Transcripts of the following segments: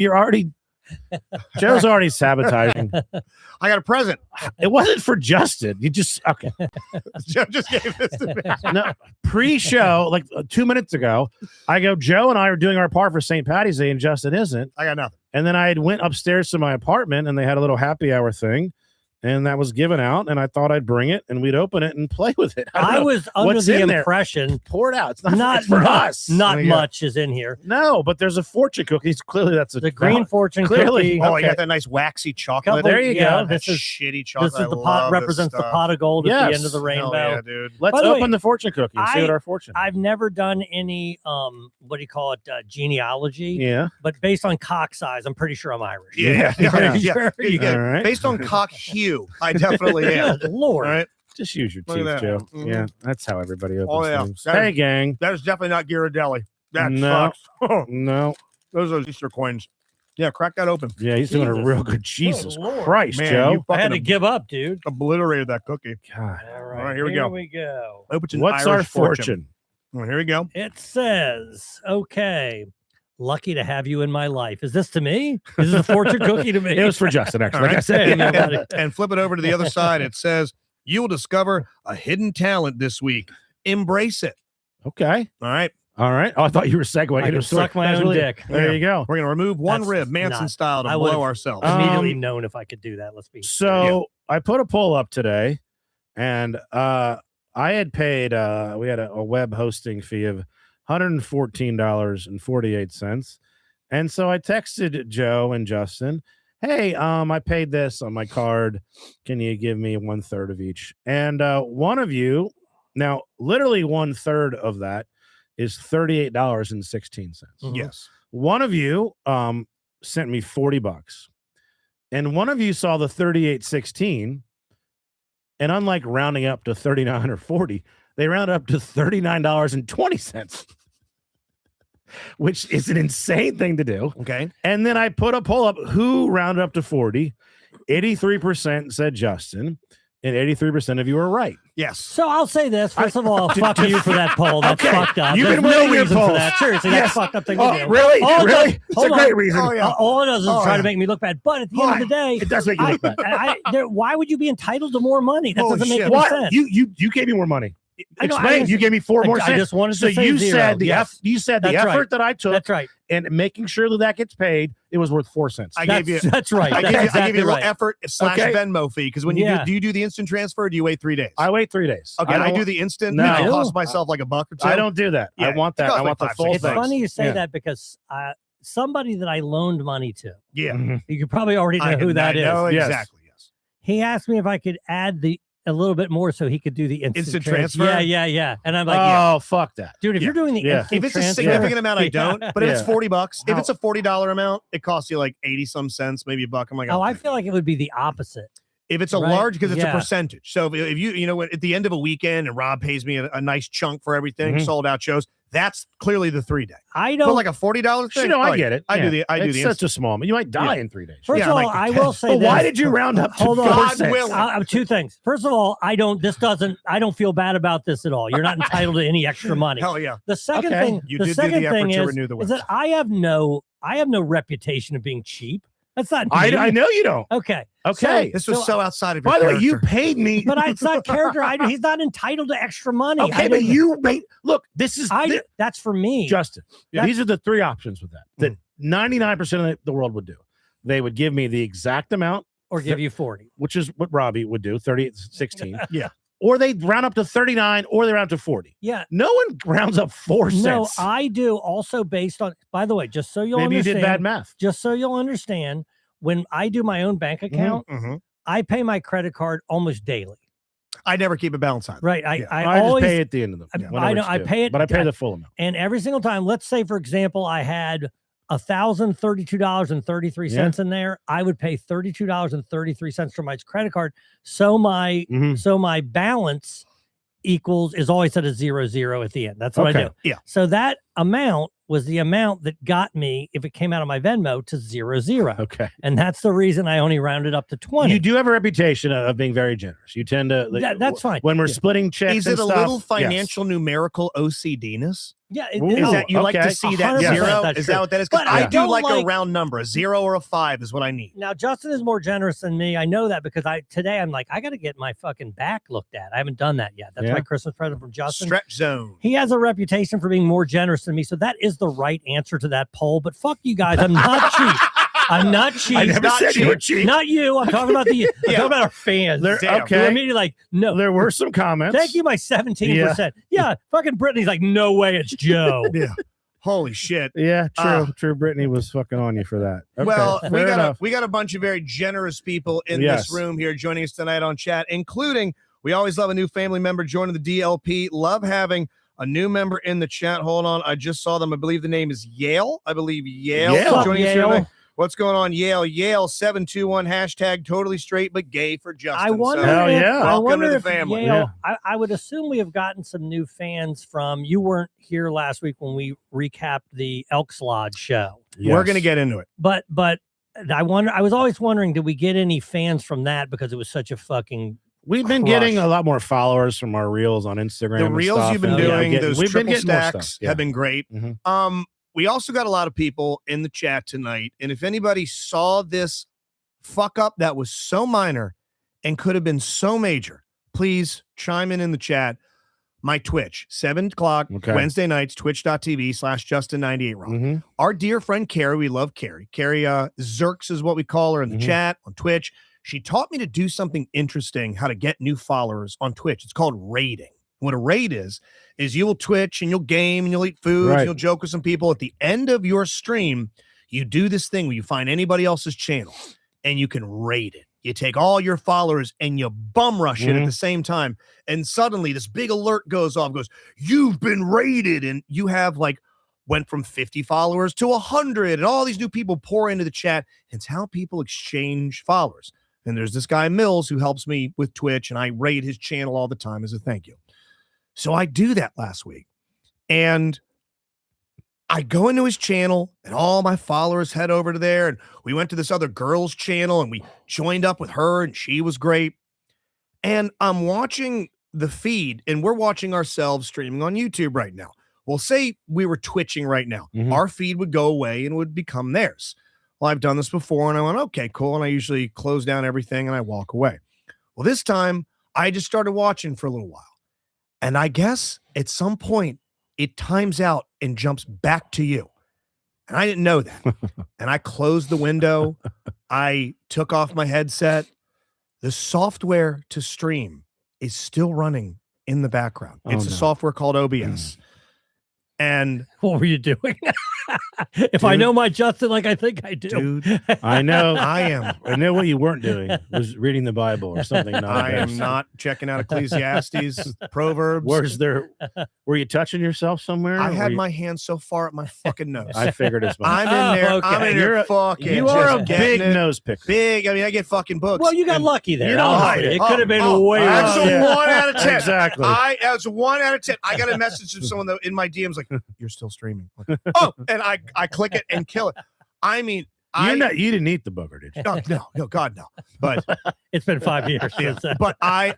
You're already. Joe's already sabotaging. I got a present. It wasn't for Justin. You just okay. Joe just gave this to me. No, pre-show, like 2 minutes ago, I go, Joe and I are doing our part for St. Patty's Day, and Justin isn't. I got nothing. And then I went upstairs to my apartment, and they had a little happy hour thing, and that was given out, and I thought I'd bring it, and we'd open it and play with it. I was under the impression. Pour it out. It's not for us. Not much is in here. No, but there's a fortune cookie. Clearly, that's the green fortune clearly, cookie. Oh, you got that nice waxy chocolate. There you go. This is shitty chocolate. This is the pot represents the pot of gold at the end of the rainbow. Yeah, dude. Let's open the fortune cookie and see what our fortune. I've never done any what do you call it, genealogy. Yeah. But based on cock size, I'm pretty sure I'm Irish. Yeah. Sure. Right. Based on cock hue, I definitely am. Lord. All right. Just use your Look at teeth, that. Joe. Mhm. Yeah, that's how everybody opens Oh, yeah. things. That Hey, is- gang. That is definitely not Ghirardelli. That No. sucks. No. Those are Easter coins. Yeah, crack that open. Yeah, he's doing a Jesus. real good. Jesus Lord. Christ, Man, Joe. you I had to fucking give up, dude. obliterated that cookie. God. All right, here we go. Here we go. I hope it's an What's Irish our fortune? Well, here we go. It says, okay, lucky to have you in my life. Is this to me? Is this a fortune cookie to me? It was for Justin, actually. All Like I right. said. and flip it over to the other side. It says, you will discover a hidden talent this week. Embrace it. Okay. All right. All right. Oh, I thought you were segueing. I into can a story. suck my That's own really- dick. There you go. We're going to remove one That's rib, Manson not- style, to I blow would've ourselves. Immediately known if I could do that. Let's be. So I put a poll up today, and I had paid. We had a web hosting fee of $114.48, and so I texted Joe and Justin, "Hey, I paid this on my card. Can you give me 1/3 of each?" And one of you, now literally 1/3 of that is $38.16. Yes. One of you sent me $40, and one of you saw the 38.16, and unlike rounding up to 39 or 40, they round up to $39.20, which is an insane thing to do. Okay. And then I put a poll up who rounded up to 40. 83% said Justin, and 83% of you are right. Yes. So I'll say this. First of all, fuck you for that poll. That's Okay. fucked up. You've There's been no winning your reason for polls. that. Seriously, Yes. that's a fucked up thing to do. Really? All it Really? does- It's a hold great on. reason. Oh, yeah. All it does is Oh, try yeah. to make me look bad. But at the end of the day, It does make you look bad. why would you be entitled to more money? That Holy doesn't make shit. any What? sense. You gave me more money. I know, I Explain. just- You gave me four more I cents. just wanted So to say you zero. said the Yes. you said the That's effort right. that I took That's right. and making sure that gets paid, it was worth 4 cents. I gave you. That's right. I That's give you exactly a little right. effort / Okay. Venmo fee because when you Yeah. do you do the instant transfer? Or do you wait 3 days? I wait 3 days. Okay, I don't- do the instant. No. It costs myself like $1 or $2. I don't do that. Yeah, I want it that. costs I want like the 5, full 6 It's thing. bucks. funny you say Yeah. that because somebody that I loaned money to, Yeah. Mhm. you could probably already know who that is. know Yes. exactly. Yes. He asked me if I could add a little bit more so he could do the instant transfer? Yeah. And I'm like, yeah. Oh, fuck that. Dude, if you're doing the Yeah. instant If it's a transfer, significant amount, I Yeah. don't. But if it's Yeah. $40, if How- it's a $40 amount, it costs you like 80 some cents, maybe $1. I'm like, Oh, I feel like it would be the opposite. if it's a Right. large, because it's a Yeah. percentage. So if you know what, at the end of a weekend and Rob pays me a nice chunk for everything, Mhm. sold out shows, that's clearly the 3 day. I But don't. like a $40 thing, You know, oh, I yeah. get it. I do Yeah. the It's such a small. You might die Yeah. in 3 days. First Yeah, of all, like- I will say But why this. did you round up to Hold on. 4 God cents? willing. 2 things. First of all, I don't feel bad about this at all. You're not entitled to any extra money. Hell yeah. The second Okay. thing, You the did do second the effort thing to is, renew the is that I have no reputation of being cheap. That's not me. I know you don't. Okay. Okay. This was so outside of your By the way, you character. paid me. But it's not character. He's not entitled to extra money. Okay, but you made. Look, this is that's for me. Justin. Yeah. These are the 3 options with that 99% of the world would do. They would give me the exact amount, or give you 40. which is what Robbie would do, 38.16. Yeah. Or they round up to 39, or they round up to 40. Yeah. No one rounds up 4 cents. No, I do also based on, by the way, just so you'll Maybe you understand. did bad math. Just so you'll understand, when I do my own bank account, Mhm. I pay my credit card almost daily. I never keep a balance on it. Right. I I just always pay at the end of the. I whenever know, it's I due. pay it- but I pay the full amount. and every single time, let's say for example, I had $1,032.33 in there, I would pay $32.33 for my credit card. So my balance is always at a 0 at the end. That's what I do. Yeah. So that amount was the amount that got me, if it came out of my Venmo, to 0. Okay. And that's the reason I only rounded up to 20. You do have a reputation of being very generous. You tend to. That's fine. When we're Yeah. splitting checks, Is and it a stuff, little yes. financial numerical OCD-ness? Yeah, Ooh. Is that you like okay. to see that 100% zero? that's Is true. that what that is? Because But I I do don't like a like- round number. A 0 or a 5 is what I need. Now Justin is more generous than me. I know that because today I'm like, I got to get my fucking back looked at. I haven't done that yet. That's Yeah. my Christmas present from Justin. Stretch zone. He has a reputation for being more generous than me, so that is the right answer to that poll. But fuck you guys, I'm not cheap. I'm not cheap. I never not said you cheap. were cheap. Not you. I'm talking about I'm talking about our fans. There- Damn. okay. They're immediately like, no. There were some comments. Thank you, my 17%. Yeah, fucking Brittany's like, no way, it's Joe. Yeah. Holy shit. Yeah, true. Uh, True. Brittany was fucking on you for that. Okay, Well, fair we enough. got a bunch of very generous people in Yes. this room here joining us tonight on chat, including we always love a new family member joining the DLP. Love having a new member in the chat. Hold on, I just saw them. I believe the name is Yale. I believe Yale. Yale. is joining us here Yale. tonight. What's going on, Yale? Yale 721 hashtag totally straight but gay for Justin. I wonder. Hell if, yeah. I Welcome wonder to the if family. Yale, I would assume we have gotten some new fans from. You weren't here last week when we recapped the Elks Lodge show, We're Yes. gonna get into it. but I wonder. I was always wondering, did we get any fans from that because it was such a fucking. We've been Crush. getting a lot more followers from our reels on Instagram. The and reels stuff, you've been and doing, getting- those we've been triple getting more stacks stuff. Yeah. have been great. Mhm. We also got a lot of people in the chat tonight, and if anybody saw this fuck up that was so minor and could have been so major, please chime in the chat. My Twitch, 7 o'clock Okay. Wednesday nights, twitch.tv/Justin98Rock. Mhm. Our dear friend Carrie, we love Carrie. Carrie Zerks is what we call her in the Mhm. chat on Twitch. She taught me to do something interesting, how to get new followers on Twitch. It's called raiding. What a raid is you will Twitch and you'll game and you'll eat food Right. and you'll joke with some people. At the end of your stream, you do this thing where you find anybody else's channel and you can raid it. You take all your followers and you bum rush it at Mhm. the same time. And suddenly this big alert goes off, goes, you've been raided. And you have went from 50 followers to 100 and all these new people pour into the chat. It's how people exchange followers. And there's this guy Mills who helps me with Twitch and I raid his channel all the time as a thank you. So I do that last week and I go into his channel and all my followers head over to there. And we went to this other girl's channel and we joined up with her and she was great. And I'm watching the feed and we're watching ourselves streaming on YouTube right now. Well, say we were twitching right now, Mhm. our feed would go away and would become theirs. Well, I've done this before and I went, okay, cool. And I usually close down everything and I walk away. Well, this time I just started watching for a little while. And I guess at some point it times out and jumps back to you. And I didn't know that. And I closed the window. I took off my headset. The software to stream is still running in the background. Oh, It's a no. software called OBS. And What were you doing? If I Dude. know my Justin like I think I do. dude, I know. I am. I know what you weren't doing was reading the Bible or something. Not I am embarrassing. not checking out Ecclesiastes, Proverbs. Where's there? Were you touching yourself somewhere? I Were had you- my hand so far at my fucking nose. I figured as much. I'm in there. Oh, okay. I'm in You're there a- fucking. You are a just getting big it. nose picker. Big. I mean, I get fucking books. Well, you got And lucky there. You don't honestly. hide it. It could have been way That's worse. a Yeah. 1 out of 10. Exactly. That's a 1 out of 10. I got a message from someone in my DMs like, "You're still streaming." Like, oh, and I click it and kill it. I mean, You didn't eat the booger, did you? no, God, no. But It's been 5 years. yeah, since, but I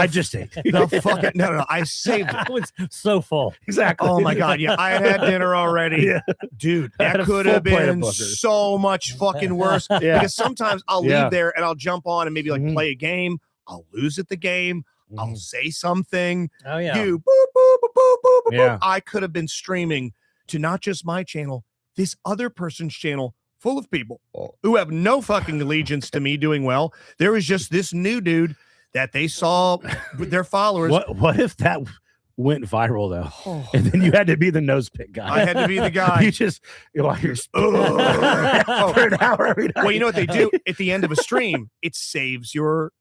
just ate. the fucking no. I saved it. I was so full. Exactly. Oh my God, yeah, I had dinner already, Yeah. dude. I had That a could full have plate of been boogers. so much fucking worse. Yeah. Because sometimes I'll Yeah. leave there and I'll jump on and maybe Mhm. play a game. I'll lose at the game. I'll Mhm. say something. Oh yeah. You boop, boop, boop, boop, boop, boop, Yeah. boop. I could have been streaming to not just my channel, this other person's channel full of people who have no fucking allegiance to me doing well. There was just this new dude that they saw with their followers. What if that went viral though, Oh, and then you had to be the nose pick guy? I had to be the guy. You just you're Ugh. for an hour every night. Well, you know what they do at the end of a stream? It saves your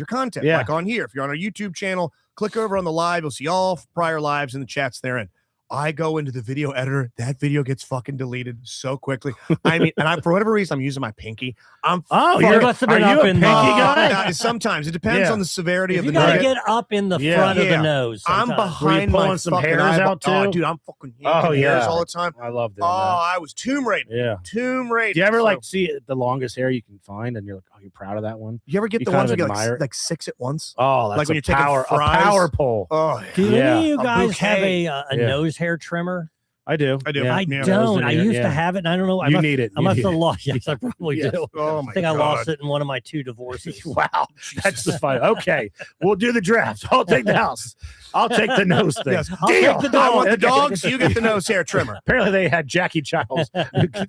content. Yeah. Like on here, if you're on our YouTube channel, click over on the live. You'll see all prior lives and the chats therein. I go into the video editor. That video gets fucking deleted so quickly. I mean, and for whatever reason, I'm using my pinky. Oh, You you're must have are been you up a in pinky the- guy? Sometimes it depends Yeah. on the severity If of you the gotta nugget. get up in the Yeah. front of Yeah. the nose. I'm sometimes. Were you behind my pulling some fucking hairs eyeball. out, too? Oh, dude, I'm fucking Oh, yanking hairs yeah. all the time. I love doing Oh, that. I was tomb raiding. Yeah. Tomb raiding. Do you ever So- like see the longest hair you can find, and you're like, oh, you're proud of that one? You ever get you the kind ones of where you get admire it? like 6 at once? Oh, that's Like when a you're taking power, a fries? power pole. Oh, Do Yeah. any of you A guys have bouquet. a Yeah. nose hair trimmer? I do. I do. Yeah. I Yeah. don't. in I here, used yeah. to have it, and I don't know. I You must, need it. I You must need have it. lost. Yes, I probably Yes. do. Oh I my think I God. lost it in one of my 2 divorces. Wow, that's the fight. Okay, we'll do the draft. I'll take the house. I'll take the nose thing. Yes. I'll Deal. take the I want the Okay. dogs. You get the nose hair trimmer. Apparently, they had Jackie Childs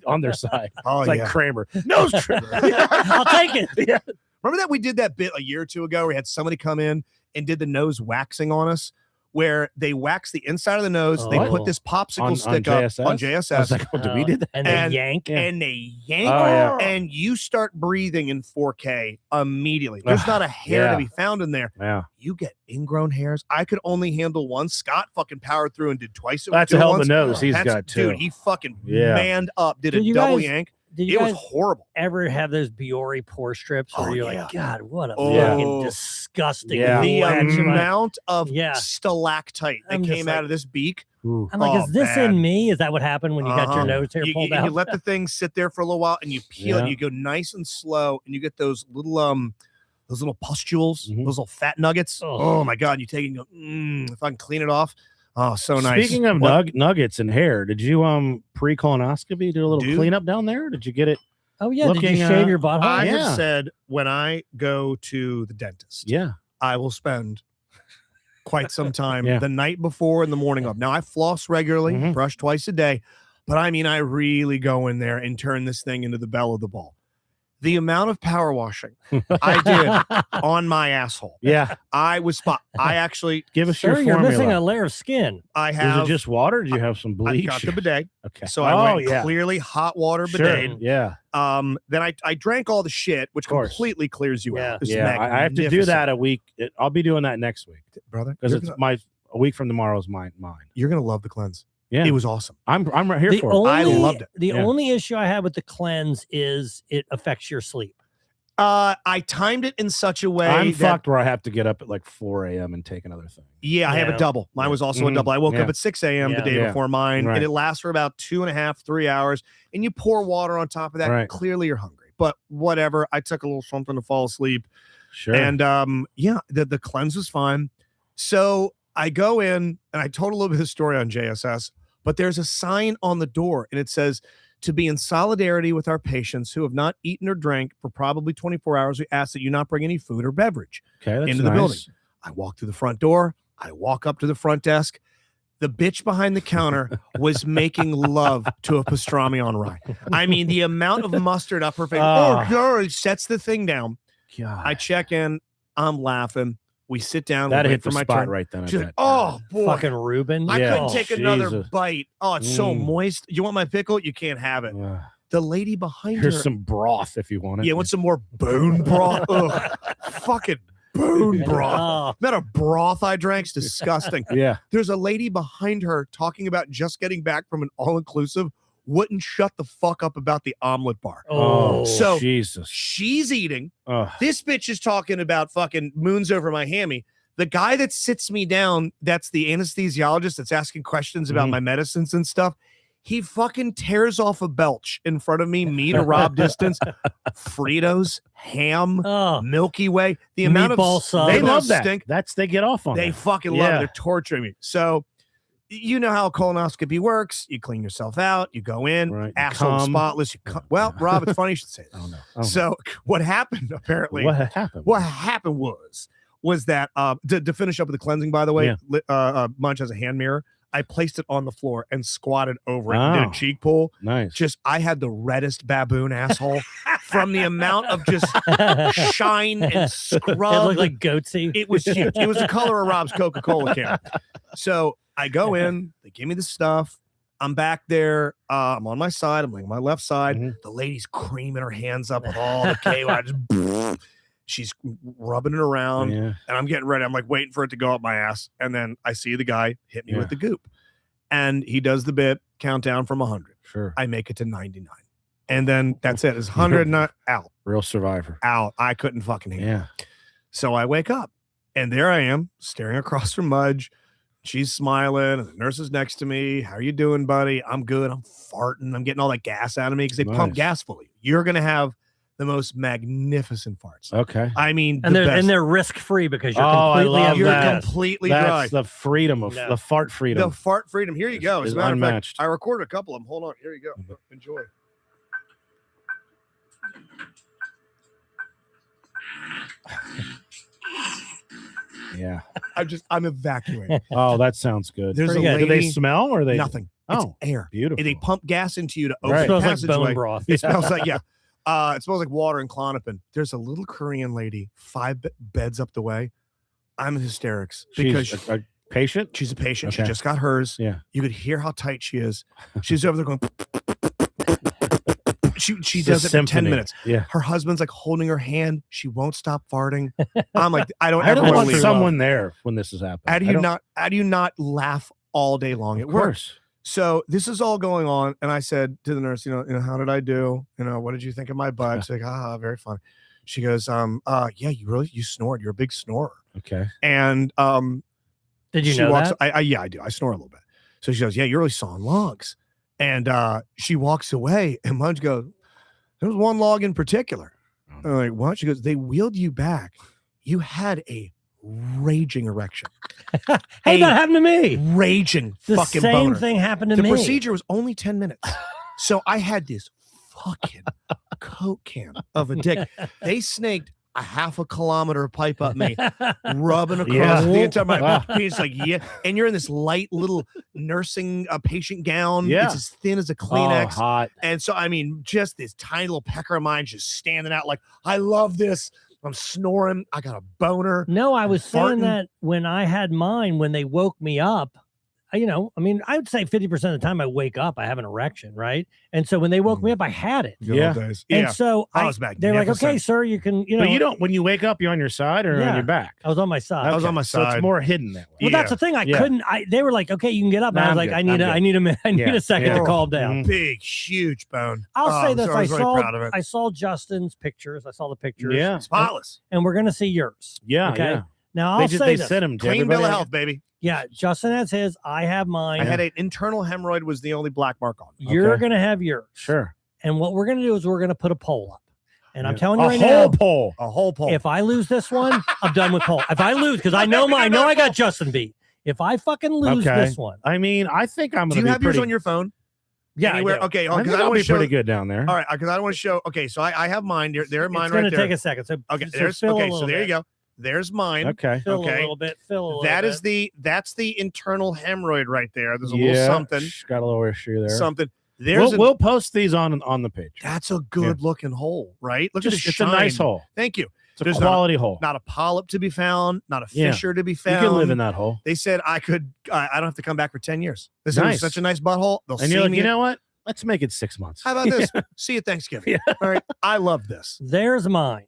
on their side. Oh It's like yeah. Kramer, nose trimmer. I'll take it. Yeah. Remember that we did that bit a year or two ago where we had somebody come in and did the nose waxing on us, where they wax the inside of the nose, they Oh. put this popsicle On stick JSS? up on I was JSS, like, oh, did we do that? And they And- yank. Yeah. and they yank, Oh, yeah. and you start breathing in 4K immediately. There's Ugh, not a hair yeah. to be found in there. Yeah, You get ingrown hairs. I could only handle one. Scott fucking powered through and did twice. that's a hell of a nose he's That's- got too. Dude, he fucking Yeah. manned up, did a Did you double guys- yank. Did you It was guys horrible. ever have those Biore pore strips where Oh, you're yeah. like, God, what a Oh. fucking disgusting Yeah. The wedge. I'm like- amount of Yeah. stalactite that I'm just came out like- of this beak. Ooh. I'm like, Oh, is this bad. in me? Is that what happened when you got Uh-huh. your nose hair You, pulled you- out? you let the thing sit there for a little while and you peel it. Yeah. And you go nice and slow, and you get those little pustules, Mhm. those little fat nuggets. Oh. Oh my god! You take it and go. If I can clean it off. Oh, so nice. Speaking of What- nuggets and hair, did you pre-colonoscopy do a little Dude. cleanup down there? Did you get it? Oh yeah, did looking, you shave your butthole? I Yeah. have said when I go to the dentist, Yeah. I will spend quite some time Yeah. the night before and the morning of. Now I floss regularly, Mhm. brush twice a day, but I mean I really go in there and turn this thing into the belle of the ball. The amount of power washing I did on my asshole, Yeah. I was spot. I actually, Give us Sir, your you're missing formula. a layer of skin. I Is have it just water? Did you have some I bleach? got the bidet, Okay. so I went yeah. clearly hot water Sure. bidet. Yeah. Then I drank all the shit, which Of course. completely clears you Yeah. out. It's Yeah. I have to do magnificent. that a week. I'll be doing that next week brother, because you're it's gonna, a week from tomorrow's mine. you're gonna love the cleanse. Yeah. It was awesome. I'm right here The for it. only, I loved it. The Yeah. only issue I have with the cleanse is it affects your sleep. I timed it in such a way I'm that fucked where I have to get up at like 4 a.m. and take another thing. yeah, I have Yeah. a double. Mine was also a Mhm. double. I woke Yeah. up at 6 a.m. Yeah. the day Yeah. before mine, Right. and it lasts for about 2.5, 3 hours. And you pour water on top of that. Right. Clearly, you're hungry, but whatever. I took a little something to fall asleep, Sure. and yeah, the cleanse was fine. So I go in, and I told a little bit of the story on JSS, but there's a sign on the door, and it says, "To be in solidarity with our patients who have not eaten or drank for probably 24 hours, we ask that you not bring any food or beverage." okay. That's into the nice. building. I walk through the front door. I walk up to the front desk. The bitch behind the counter was making love to a pastrami on rye. I mean, the amount of mustard up her face. Ah. Oh, God, sets the thing down. God. I check in. I'm laughing. We sit down. that we wait hit for the my spot turn. right then. I She's like, bet. "Oh boy, Fucking Reuben. I Yeah. couldn't Oh, take another Jesus. bite. Oh, it's so Mm. moist. You want my pickle? You can't have it." Ugh. The lady behind Here's her. some broth if you want it. Yeah, want some more bone broth? Ugh, fucking bone broth. Oh, Not a broth I drank. It's disgusting. Yeah. There's a lady behind her talking about just getting back from an all-inclusive, wouldn't shut the fuck up about the omelet bar. oh. So- Jesus. She's eating. Ugh. This bitch is talking about fucking moons over my hammy. The guy that sits me down, that's the anesthesiologist that's asking questions about Mhm. my medicines and stuff. He fucking tears off a belch in front of me, me to Rob distance. Fritos, ham, Oh. Milky Way. The amount Meatball of sub. They the amount love of that. stink- They get off on They that. fucking love it. Yeah. They're torturing me. So, you know how a colonoscopy works. You clean yourself out. You go in, Right. You asshole come. spotless. You come. Well, Rob, it's funny you should say that. I don't know. I don't know. So, what happened apparently? what happened? What happened was that to finish up with the cleansing. By the way, Yeah. Munch has a hand mirror. I placed it on the floor and squatted over it and did Oh. a cheek pull. Nice. Just I had the reddest baboon asshole from the amount of just shine and It scrub. looked like goatsy. It was huge. It was the color of Rob's Coca-Cola can. So I go in, they give me the stuff. I'm back there. I'm on my side. I'm laying on my left side. Mhm. The lady's creaming her hands up with all the KO. I just, she's rubbing it around, Yeah. and I'm getting ready. I'm like waiting for it to go up my ass. And then I see the guy hit me Yeah. with the goop. And he does the bit countdown from 100. Sure. I make it to 99. And then that's it. It's 100 not out. Real survivor. Out. I couldn't fucking handle it. Yeah. So I wake up and there I am staring across from Mudge. She's smiling and the nurse is next to me. How are you doing, buddy? I'm good. I'm farting. I'm getting all that gas out of me because they pump Nice. gas fully. You're going to have the most magnificent farts. Okay. I mean, And the they're best. risk free because you're Oh, I completely love You're that. completely dry. That's the freedom of No. the fart freedom. The fart freedom. Here you go. As is a matter of fact, unmatched. I recorded a couple of them. Hold on. Here you go. Enjoy. Yeah. I'm evacuating. Oh, that sounds good. There's a Pretty good. Do they lady. smell or they Nothing. Oh, It's air. beautiful. They pump gas into you to open Right. It smells like passageway. bone broth. It smells like, yeah. It smells like water in Klonopin. There's a little Korean lady 5 beds up the way. I'm in hysterics because She's a patient. she's a patient. She Okay. just got hers. Yeah. You could hear how tight she is. She's over there going. She It's a does it for 10 symphony. minutes. Yeah. Her husband's like holding her hand. She won't stop farting. I'm like, I don't I ever don't want want to leave. someone there when this is happening. How do you not laugh all day long at Of work? course. So this is all going on, and I said to the nurse, you know, how did I do? You know, what did you think of my butt? She's like, very fun. She goes, yeah, you snored. You're a big snorer. Okay. And Did you she know walks. that? Yeah, I do. I snore a little bit. So she goes, yeah, you're really sawing logs. And she walks away, and Mudge goes, there was one log in particular. Oh, I'm like, what? She goes, they wheeled you back. You had a raging erection. Hey, a that happened to me. Raging The fucking same boner. thing happened to The me. procedure was only 10 minutes. So I had this fucking Coke can of a dick. They snaked a half a kilometer of pipe up me, rubbing across Yeah. the entire my Wow. penis, like, yeah. And you're in this light little nursing patient gown. Yeah. It's as thin as a Oh, Kleenex. hot. And so, I mean, just this tiny little pecker of mine just standing out like, I love this. I'm snoring. I got a boner. No, I was saying Farting. that when I had mine, when they woke me up, I mean, I would say 50% of the time I wake up, I have an erection, right? And so when they woke me up, I had it. Good Yeah. old days. And Yeah. so I was they're like, magnificent. okay, sir, you can, But you don't. When you wake up, you're on your side or on Yeah. your back. I was on my side. I was Okay, on my So side. it's more hidden that way. Well, that's the thing. I Yeah. couldn't. They were like, "Okay, you can get up." And Nah, I was I'm like, good. "I need I'm a, I good. need a minute. I need Yeah. a second Yeah. to calm down." Mhm. Big, huge bone. I'll say this: so I was really saw, proud of it. I saw Justin's pictures. I saw the pictures. Yeah. Spotless. and we're gonna see yours. Yeah. Okay. Yeah. Now They I'll just say they this: sent him to Clean everybody. bill of health, baby. yeah, Justin has his. I have mine. I had an internal hemorrhoid was the only black mark on it. You're Okay. gonna have yours. Sure. And what we're gonna do is we're gonna put a poll up. And I'm Yeah. telling you a right whole now, poll. A whole pole. if I lose this one, I'm done with poll. If I lose, because I know mine, I know I got Justin beat. If I fucking lose Okay. this one, I mean, I think I'm Do gonna you be have yours pretty. on your phone? yeah, I Anywhere? do. Okay, I because think I I'll want be to show. pretty good down there. All right, because I don't want to show. Okay, so I have mine. They're mine It's right gonna there. take a second. So Okay, so there's fill a okay. So little there you bit. go. There's mine. Okay. Fill Okay. a little bit. Fill a little That bit. is that's the internal hemorrhoid right there. There's a Yeah. little something. Got a little issue there. Something. There's We'll post these on the page. that's a good looking hole, right? Look Just, at the it's shine. a nice hole. Thank you. It's a There's quality hole. Not a polyp to be found. Not a Yeah. fissure to be You found. can live in that hole. They said I could. I don't have to come back for 10 years. This is Nice. such a nice butthole. They'll And see you're like, me. you know what? Let's make it 6 months. How about this? See you Thanksgiving. Yeah. All right. I love this. There's mine.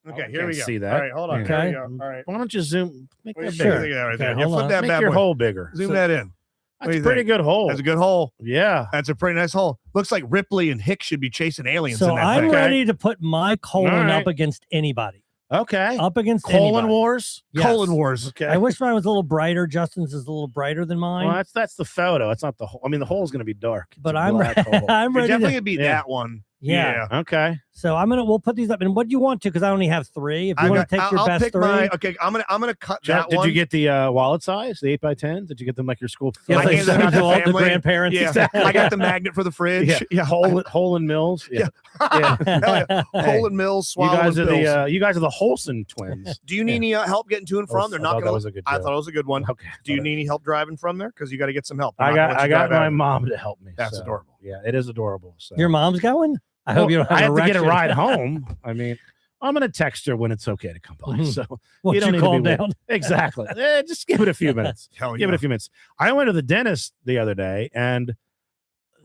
Okay, I here we can't go. see that. All right, hold on. Yeah. Here we Okay. go. All right. Why don't you zoom? Make Wait, that sure. bigger. Right Okay, there. Yeah, hold flip on. that Make bad your boy. hole bigger. Zoom So- that in. What do That's a you pretty think? good hole. That's a good hole. Yeah. That's a pretty nice hole. Looks like Ripley and Hicks should be chasing aliens So in that I'm thing. Okay. ready to put my colon All right. up against anybody. Okay. Up against Colon anybody. Wars. Yes. Colon Wars. Okay. I wish mine was a little brighter. Justin's is a little brighter than mine. Well, that's the photo. It's not the hole. I mean, the hole's going to be dark. It's but a I'm black hole. I'm You're ready definitely to. gonna beat Yeah. that one. Yeah. Okay. So we'll put these up. And what do you want to? Because I only have 3. If you want to take your I'll best pick 3, my. Okay, I'm gonna cut Jeff, that did one. you get the wallet size, the 8x10s? Did you get them like your school? yes, I I handed them sent out to to all the family. grandparents. Yeah, I got the magnet for the fridge. Yeah. Hole in Mills. Yeah. Hell yeah. Hey, Hole in Mills, You swallow guys are pills. you guys are the Holson twins. Do you need any help getting to and from? They're I not thought gonna. that was a good I joke. thought it was a good one. Okay. Do you need any help driving from there? Because you got to get some help. They're I not gonna got let you drive my out. mom to help me. That's so, adorable. Yeah, it is adorable. So. Your mom's going? I hope you don't have I have to get a erection. ride home. I mean, I'm gonna text her when it's okay to come by. Mhm. So Once you don't you need to calm be down. exactly. Just give it a few minutes. Hell Give it a few minutes. I went to the dentist the other day, and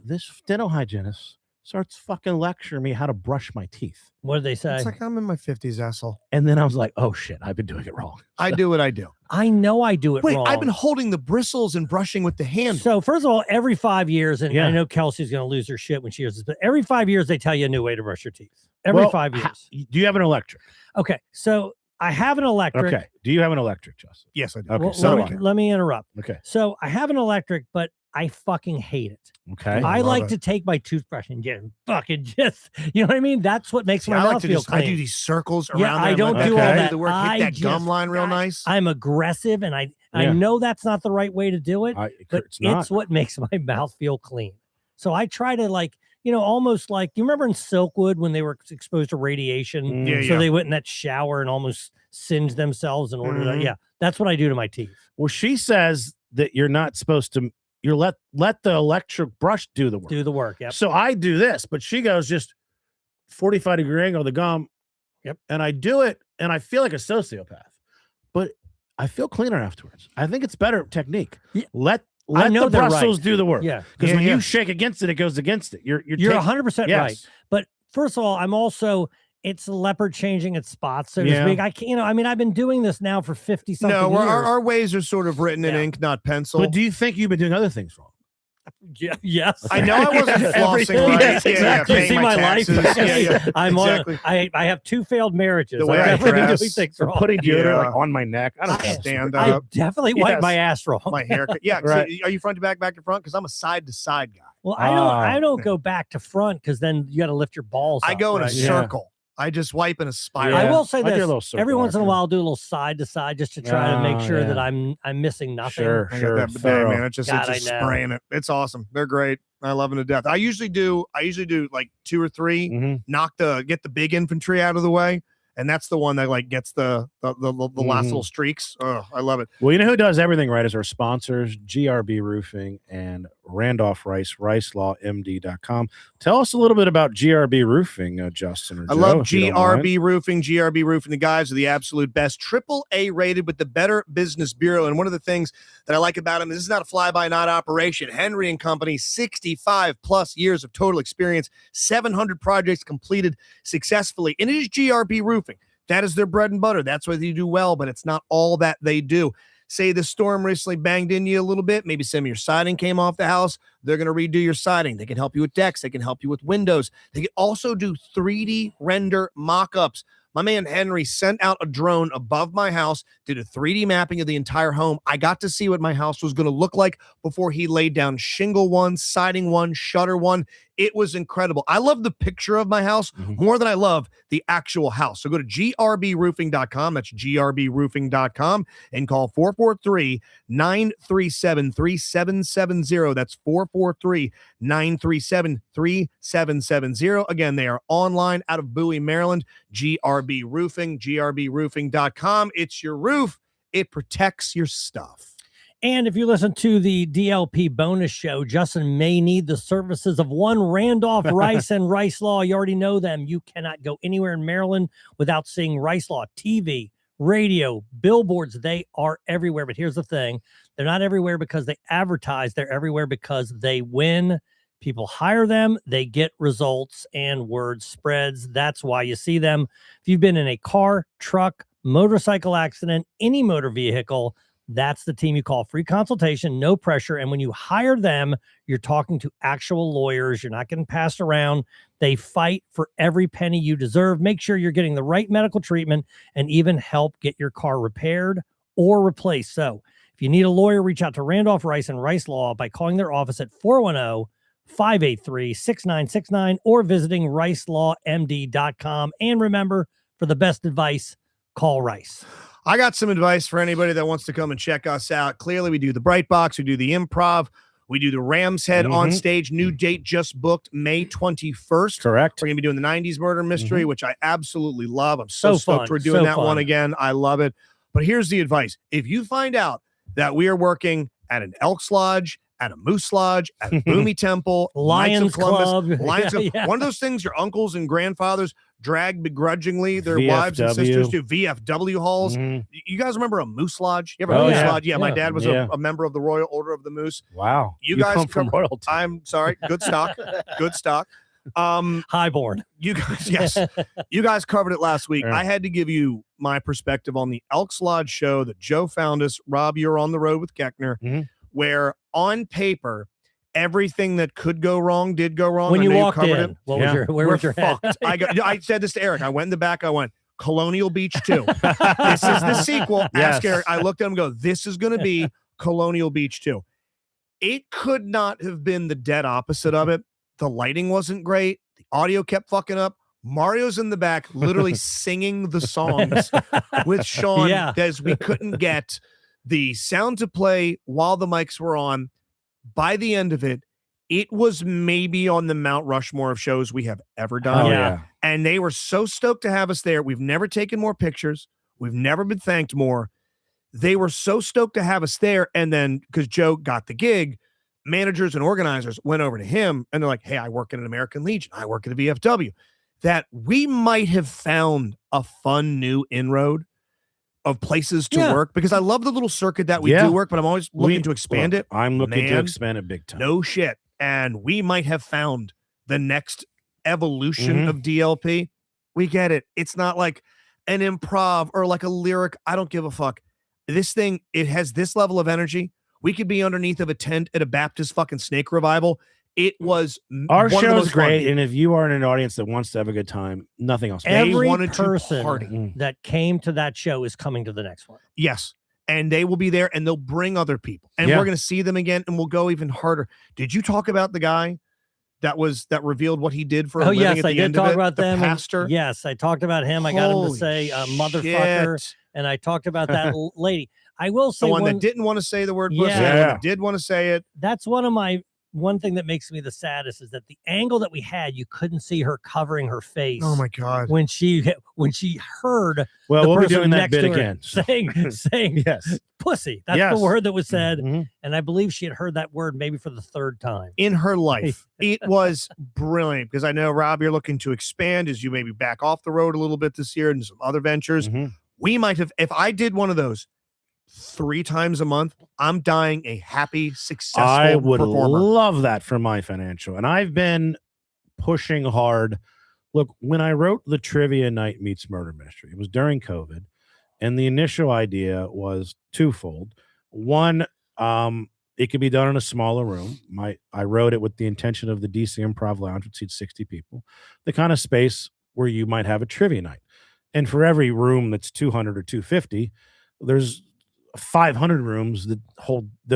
this dental hygienist starts fucking lecturing me how to brush my teeth. What did they say? It's like I'm in my 50s, asshole. And then I was like, oh shit, I've been doing it wrong. I do what I do. I know I do it Wait, wrong. I've been holding the bristles and brushing with the handle. So first of all, every 5 years, and Yeah. I know Kelsey's going to lose her shit when she hears this, but every 5 years they tell you a new way to brush your teeth. Every Well, 5 years. Do you have an electric? Okay, so I have an electric. Okay. Do you have an electric, Justin? Yes, I do. Okay. Well, so do let, I. me, let me interrupt. Okay. So I have an electric, but I fucking hate it. Okay. I love like it. to take my toothbrush and get fucking just, you know what I mean? That's what makes See, my I mouth like to feel just, clean. I do these circles Yeah, around I there. don't let do that all do that. The work, I hit that gum just- line real nice. I'm aggressive, and I Yeah. know that's not the right way to do it, but it's not. what makes my mouth feel clean. So I try to almost like, you remember in Silkwood when they were exposed to radiation? Mm. Yeah, So yeah. they went in that shower and almost singed themselves in order to, Mhm. yeah, that's what I do to my teeth. Well, she says that you're not supposed to. You're let the electric brush do the work. Do the work. Yep. So I do this, but she goes just 45-degree angle of the gum. Yep. And I do it, and I feel like a sociopath, but I feel cleaner afterwards. I think it's better technique. Yeah. Let I know the they're right. bristles do the work. Yeah. Because Yeah, when yeah. you shake against it, it goes against it. You're You're 100% yes. right. But first of all, I'm also, it's leopard changing its spots, so to Yeah. speak. I can't, I mean, I've been doing this now for 50 something No, years. our ways are sort of written in Yeah. ink, not pencil. But do you think you've been doing other things wrong? Yeah, yes. I know I wasn't flossing Everything. right. Yes, Yeah, exactly. paying See my my taxes. life. Yeah, yeah, I'm exactly. I have 2 failed marriages. The way I've I definitely been dress, doing things Or wrong. putting deodorant Yeah. like on my neck. I don't know. Stand I up. definitely wipe Yes. my ass wrong. My haircut. Yeah. Right. So are you front to back to front? Because I'm a side to side guy. Well, Ah. I don't go back to front because then you got to lift your balls. I up, go in right? a Yeah. circle. I just wipe in a spiral. I Yeah. will say I do a this: little circle every once in a after. while, I'll do a little side to side just to try to make Oh, sure yeah. that I'm missing nothing. Sure, I got sure. that bidet, thorough. man. It's just God, I know. spraying it. It's awesome. They're great. I love them to death. I usually do like 2 or 3, Mhm. get the big infantry out of the way. And that's the one that like gets the last Mhm. little streaks. Oh, I love it. Well, you know who does everything right is our sponsors, GRB Roofing and Randolph Rice, RiceLawMD.com. Tell us a little bit about GRB Roofing, Justin. Or I Joe, love if you don't mind. GRB Roofing. GRB Roofing, the guys are the absolute best. AAA rated with the Better Business Bureau. And one of the things that I like about them is this is not a fly-by-night operation. Henry and Company, 65 plus years of total experience, 700 projects completed successfully. And it is GRB Roofing. That is their bread and butter. That's what they do well, but it's not all that they do. Say the storm recently banged into you a little bit. Maybe some of your siding came off the house. They're going to redo your siding. They can help you with decks. They can help you with windows. They can also do 3D render mock-ups. My man Henry sent out a drone above my house, did a 3D mapping of the entire home. I got to see what my house was going to look like before he laid down shingle one, siding one, shutter one. It was incredible. I love the picture of my house Mhm. more than I love the actual house. So go to grbroofing.com. That's grbroofing.com and call 443-937-3770. That's 443-937-3770. Again, they are online out of Bowie, Maryland. GRB Roofing, grbroofing.com. It's your roof. It protects your stuff. And if you listen to the DLP bonus show, Justin may need the services of one Randolph Rice and Rice Law. You already know them. You cannot go anywhere in Maryland without seeing Rice Law TV, radio, billboards. They are everywhere. But here's the thing. They're not everywhere because they advertise. They're everywhere because they win. People hire them. They get results and word spreads. That's why you see them. If you've been in a car, truck, motorcycle accident, any motor vehicle, that's the team you call. Free consultation, no pressure. And when you hire them, you're talking to actual lawyers. You're not getting passed around. They fight for every penny you deserve. Make sure you're getting the right medical treatment and even help get your car repaired or replaced. So if you need a lawyer, reach out to Randolph Rice and Rice Law by calling their office at 410-583-6969 or visiting ricelawmd.com. And remember, for the best advice, call Rice. I got some advice for anybody that wants to come and check us out. Clearly, we do the Bright Box, we do the Improv, we do the Ram's Head on stage. New date just booked May 21st. Correct. We're going to be doing the 90s Murder Mystery, which I absolutely love. I'm So stoked fun, we're doing so that one fun. again. I love it. But here's the advice. If you find out that we are working at an Elks Lodge, at a Moose Lodge, at a Boomy Temple, Knights Lions of Columbus, Club. Lions Yeah, Club, yeah. one of those things your uncles and grandfathers drag begrudgingly their wives and VFW. sisters to VFW halls. Mhm. You guys remember a Moose Lodge? You ever Oh, Moose yeah. Lodge? Yeah, my Yeah. dad was Yeah. a member of the Royal Order of the Moose. Wow. You guys come from cover- royalty. I'm sorry, good stock, good stock. Highborn. You guys, yes, you guys covered it last week. Yeah. I had to give you my perspective on the Elks Lodge show that Joe found us. Rob, you're on the road with Keckner, Mhm. where on paper, everything that could go wrong did go wrong. When I you know walked covered in, it. what Yeah. was your where We're was your head? fucked. I said this to Eric. I went in the back. I went, Colonial Beach 2. This is the sequel. Ask Yes. Eric. I looked at him and go, this is going to be Colonial Beach 2. It could not have been the dead opposite of it. The lighting wasn't great. The audio kept fucking up. Mario's in the back literally singing the songs with Sean Yeah. as we couldn't get the sound to play while the mics were on. By the end of it, it was maybe on the Mount Rushmore of shows we have ever done. Oh, Yeah. yeah. And they were so stoked to have us there. We've never taken more pictures. We've never been thanked more. They were so stoked to have us there. And then because Joe got the gig, managers and organizers went over to him and they're like, hey, I work at an American Legion. I work at a VFW. That we might have found a fun new inroad of places to Yeah. work, because I love the little circuit that we Yeah. do work, but I'm always looking We- to expand look, it. I'm looking to Man, expand it big time. No shit. And we might have found the next evolution Mhm. of DLP. We get it. It's not like an improv or like a lyric. I don't give a fuck. This thing, it has this level of energy. We could be underneath of a tent at a Baptist fucking snake revival. It was Our one of the show's most fun. great, and if you are in an audience that wants to have a good time, nothing else. They Every wanted to person party. Mm. that came to that show is coming to the next one. Yes. And they will be there and they'll bring other people. And Yeah. we're going to see them again and we'll go even harder. Did you talk about the guy that revealed what he did for a Oh living yes, at I the did end talk of it? about The them. and- pastor? Yes, I talked about him. I got him to Holy say motherfucker, shit. and I talked about that lady. I will The say one one. that didn't want to say the word pussy, Yeah. the one Yeah. that did want to say it. That's one thing that makes me the saddest is that the angle that we had, you couldn't see her covering her face. Oh my God. When she heard Well, the we'll be person doing that next bit to her again. so- saying Yes. pussy. That's Yes. the word that was said, Mhm. and I believe she had heard that word maybe for the third time. In her life. It was brilliant, because I know, Rob, you're looking to expand as you maybe back off the road a little bit this year and some other ventures. Mhm. We might have, if I did one of those 3 times a month, I'm dying a happy, successful I would performer. love that for my financial. And I've been pushing hard. Look, when I wrote the Trivia Night Meets Murder Mystery, it was during COVID. And the initial idea was twofold. One, it could be done in a smaller room. I wrote it with the intention of the DC Improv Lounge would seat 60 people, the kind of space where you might have a trivia night. And for every room that's 200 or 250, there's 500 rooms that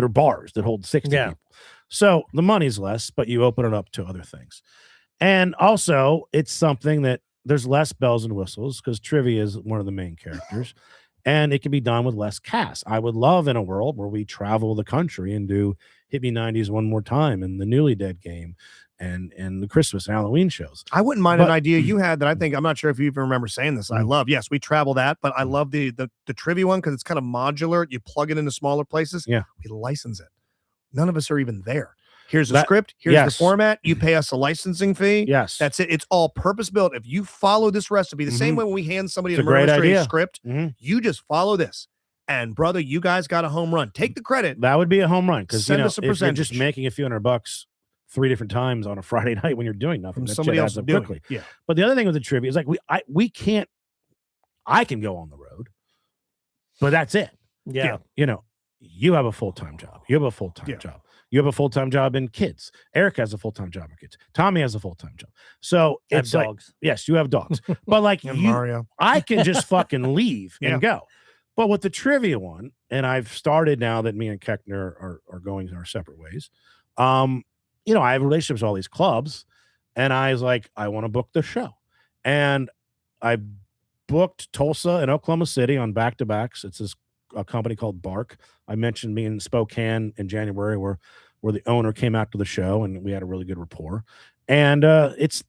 are bars that hold 60 Yeah. people. So the money's less, but you open it up to other things. And also, it's something that there's less bells and whistles because trivia is one of the main characters, and it can be done with less cast. I would love in a world where we travel the country and do Hit Me 90s One More Time and the Newly Dead game and the Christmas and Halloween shows. I wouldn't mind an But- idea you had that I think, I'm not sure if you even remember saying this. I love, yes, we travel that, but I love the trivia one because it's kind of modular. You plug it into smaller places. Yeah. We license it. None of us are even there. Here's the That- script. Here's yes. the format. You pay us a licensing fee. Yes. That's it. It's all purpose built. If you follow this recipe, the same Mhm. way when we hand somebody It's an a great Mystery idea. script, Mhm. you just follow this. And brother, you guys got a home run. Take the credit. That would be a home run because Send you know, us a if you're just percentage. making a few $100 3 different times on a Friday night when you're doing nothing, From that somebody shit else adds up doing quickly. it. Yeah. But the other thing with the trivia is like we can't. I can go on the road, but that's it. Yeah. You know, you have a full-time job. You have a full-time Yeah. job. You have a full-time job in kids. Eric has a full-time job in kids. Tommy has a full-time job. So I have it's like, dogs. yes, you have dogs, but like And you, Mario. I can just fucking leave Yeah. and go. But with the trivia one, and I've started now that me and Keckner are going our separate ways. You know, I have relationships with all these clubs, and I was like, I want to book the show. And I booked Tulsa and Oklahoma City on back-to-backs. It's a company called Bark. I mentioned me in Spokane in January where the owner came out to the show and we had a really good rapport. And there's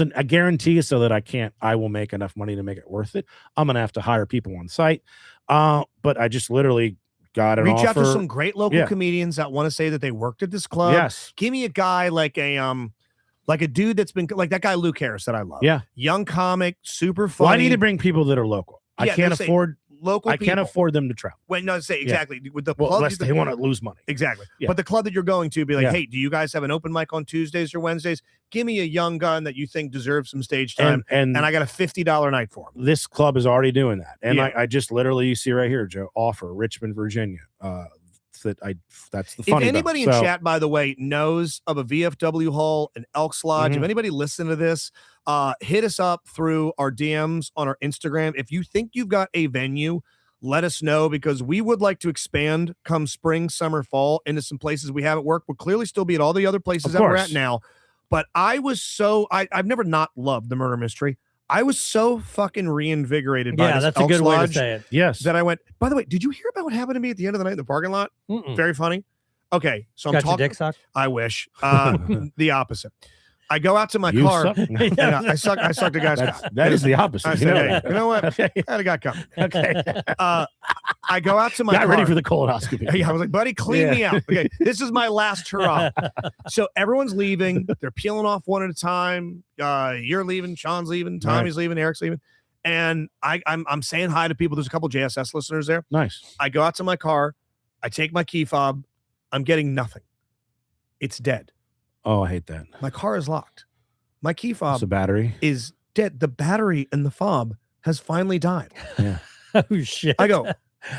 a guarantee so that I will make enough money to make it worth it. I'm going to have to hire people on site. But I just literally got an Reach offer. out to some great local Yeah. comedians that want to say that they worked at this club. Yes. Give me a guy like a dude that's been like that guy Luke Harris that I love. Yeah. Young comic, super funny. Well, I need to bring people that are local. I Yeah, can't there's a- afford local I people. can't afford them to travel. Wait, no, say exactly with the Well, club. unless they want to lose money. Exactly. Yeah. But the club that you're going to be like, Yeah. hey, do you guys have an open mic on Tuesdays or Wednesdays? Give me a young gun that you think deserves some stage time. And And I got a $50 night for him. this club is already doing that. And Yeah. I just literally, you see right here, Joe, offer Richmond, Virginia. That's the funny. If anybody though. in So, chat, by the way, knows of a VFW hall, an Elks Lodge, if Mhm. anybody listen to this, hit us up through our DMs on our Instagram. If you think you've got a venue, let us know because we would like to expand come spring, summer, fall into some places we haven't worked. We'll clearly still be at all the other places Of that we're course. at now. But I've never not loved the murder mystery. I was so fucking reinvigorated by Yeah, this that's a Elks good way to Lodge say it. yes. that I went, by the way, did you hear about what happened to me at the end of the night in the parking lot? Mm-mm. Very funny. Okay, so I'm Got your talking. dick sucked? I wish. The opposite. I go out to my You car. suck? And I sucked a guy's car. That is the opposite. I You said, know hey, that. you know what? Okay. I had a guy coming. Okay. I go out to my Got car. ready for the colonoscopy. Yeah, I was like, buddy, clean Yeah. me out. Okay, this is my last hurrah. So everyone's leaving. They're peeling off one at a time. You're leaving. Sean's leaving. Tommy's leaving. Eric's leaving. And I'm saying hi to people. There's a couple JSS listeners there. Nice. I go out to my car. I take my key fob. I'm getting nothing. It's dead. Oh, I hate that. My car is locked. My key It's fob a battery. is dead. The battery in the fob has finally died. Oh shit! I go,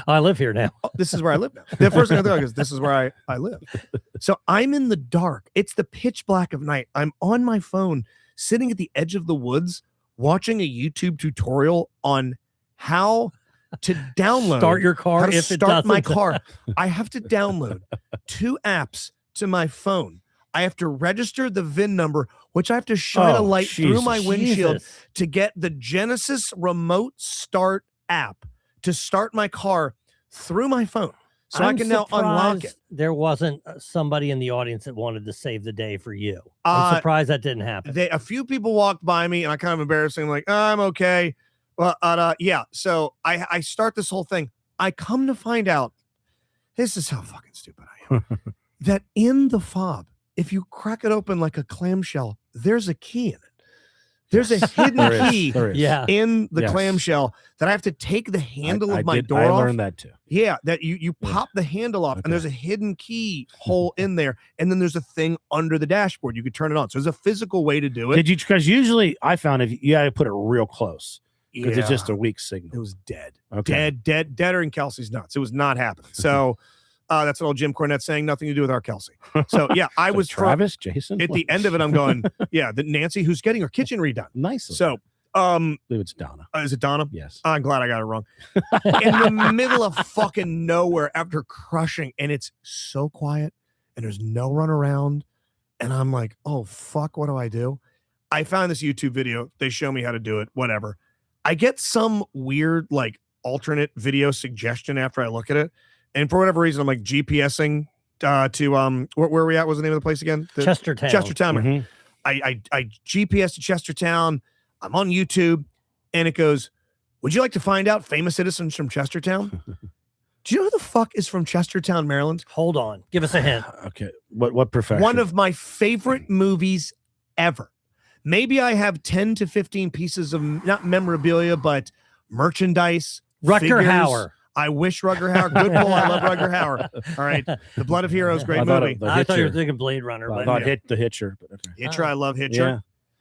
I live here now. oh, this is where I live now. The first thing I thought is, this is where I live. So I'm in the dark. It's the pitch black of night. I'm on my phone, sitting at the edge of the woods, watching a YouTube tutorial on how to download. Start your how car to if it start doesn't. my car. I have to download 2 apps to my phone. I have to register the VIN number, which I have to shine a Oh, light through my Jesus. windshield Jesus. to get the Genesis remote start app to start my car through my phone. So I I'm can now unlock it. surprised There wasn't somebody in the audience that wanted to save the day for you. I'm surprised that didn't happen. A few people walked by me and I kind of embarrassing, like, oh, I'm okay. Well, yeah. So I start this whole thing. I come to find out, this is how fucking stupid I am, that in the fob, if you crack it open like a clamshell, there's a key in it. There's a hidden There is. key There is. Yeah. in the Yes. clamshell that I have to take the handle of my door I off. learned that too. Yeah, that you Yeah. pop the handle off, Okay. and there's a hidden key hole in there, and then there's a thing under the dashboard. You could turn it on. So there's a physical way to do it. Did you? Because usually I found if you got to put it real close because it's just Yeah. a weak It signal. was dead. Okay. Deader in Kelsey's nuts. It was not happening. So that's an old Jim Cornette saying, nothing to do with our Kelsey. So yeah, I So was Travis, Jason. at the end of it. I'm going, yeah, the Nancy who's getting her kitchen redone. Nice. So I believe it's Donna. is it Donna? Yes. I'm glad I got it wrong. In the middle of fucking nowhere after crushing, and it's so quiet and there's no run around. And I'm like, oh, fuck, what do I do? I found this YouTube video. They show me how to do it, whatever. I get some weird, like, alternate video suggestion after I look at it. And for whatever reason, I'm like GPSing to where are we at? What was the name of the place again? Chestertown. Chestertown. Mhm. I GPS to Chestertown. I'm on YouTube, and it goes, would you like to find out famous citizens from Chestertown? Do you know who the fuck is from Chestertown, Maryland? Hold on. Give us a hint. Okay. What profession? One of my favorite movies ever. Maybe I have 10 to 15 pieces of not memorabilia, but merchandise. Rutger figures. Hauer. I wish Rutger Hauer. Good pull. I love Rutger Hauer. All right. The Blood of Heroes, great I thought movie. The I thought you were Hitcher. thinking Blade Runner, I but thought yeah. hit the Hitcher. But okay. Hitcher, I love Hitcher, Yeah.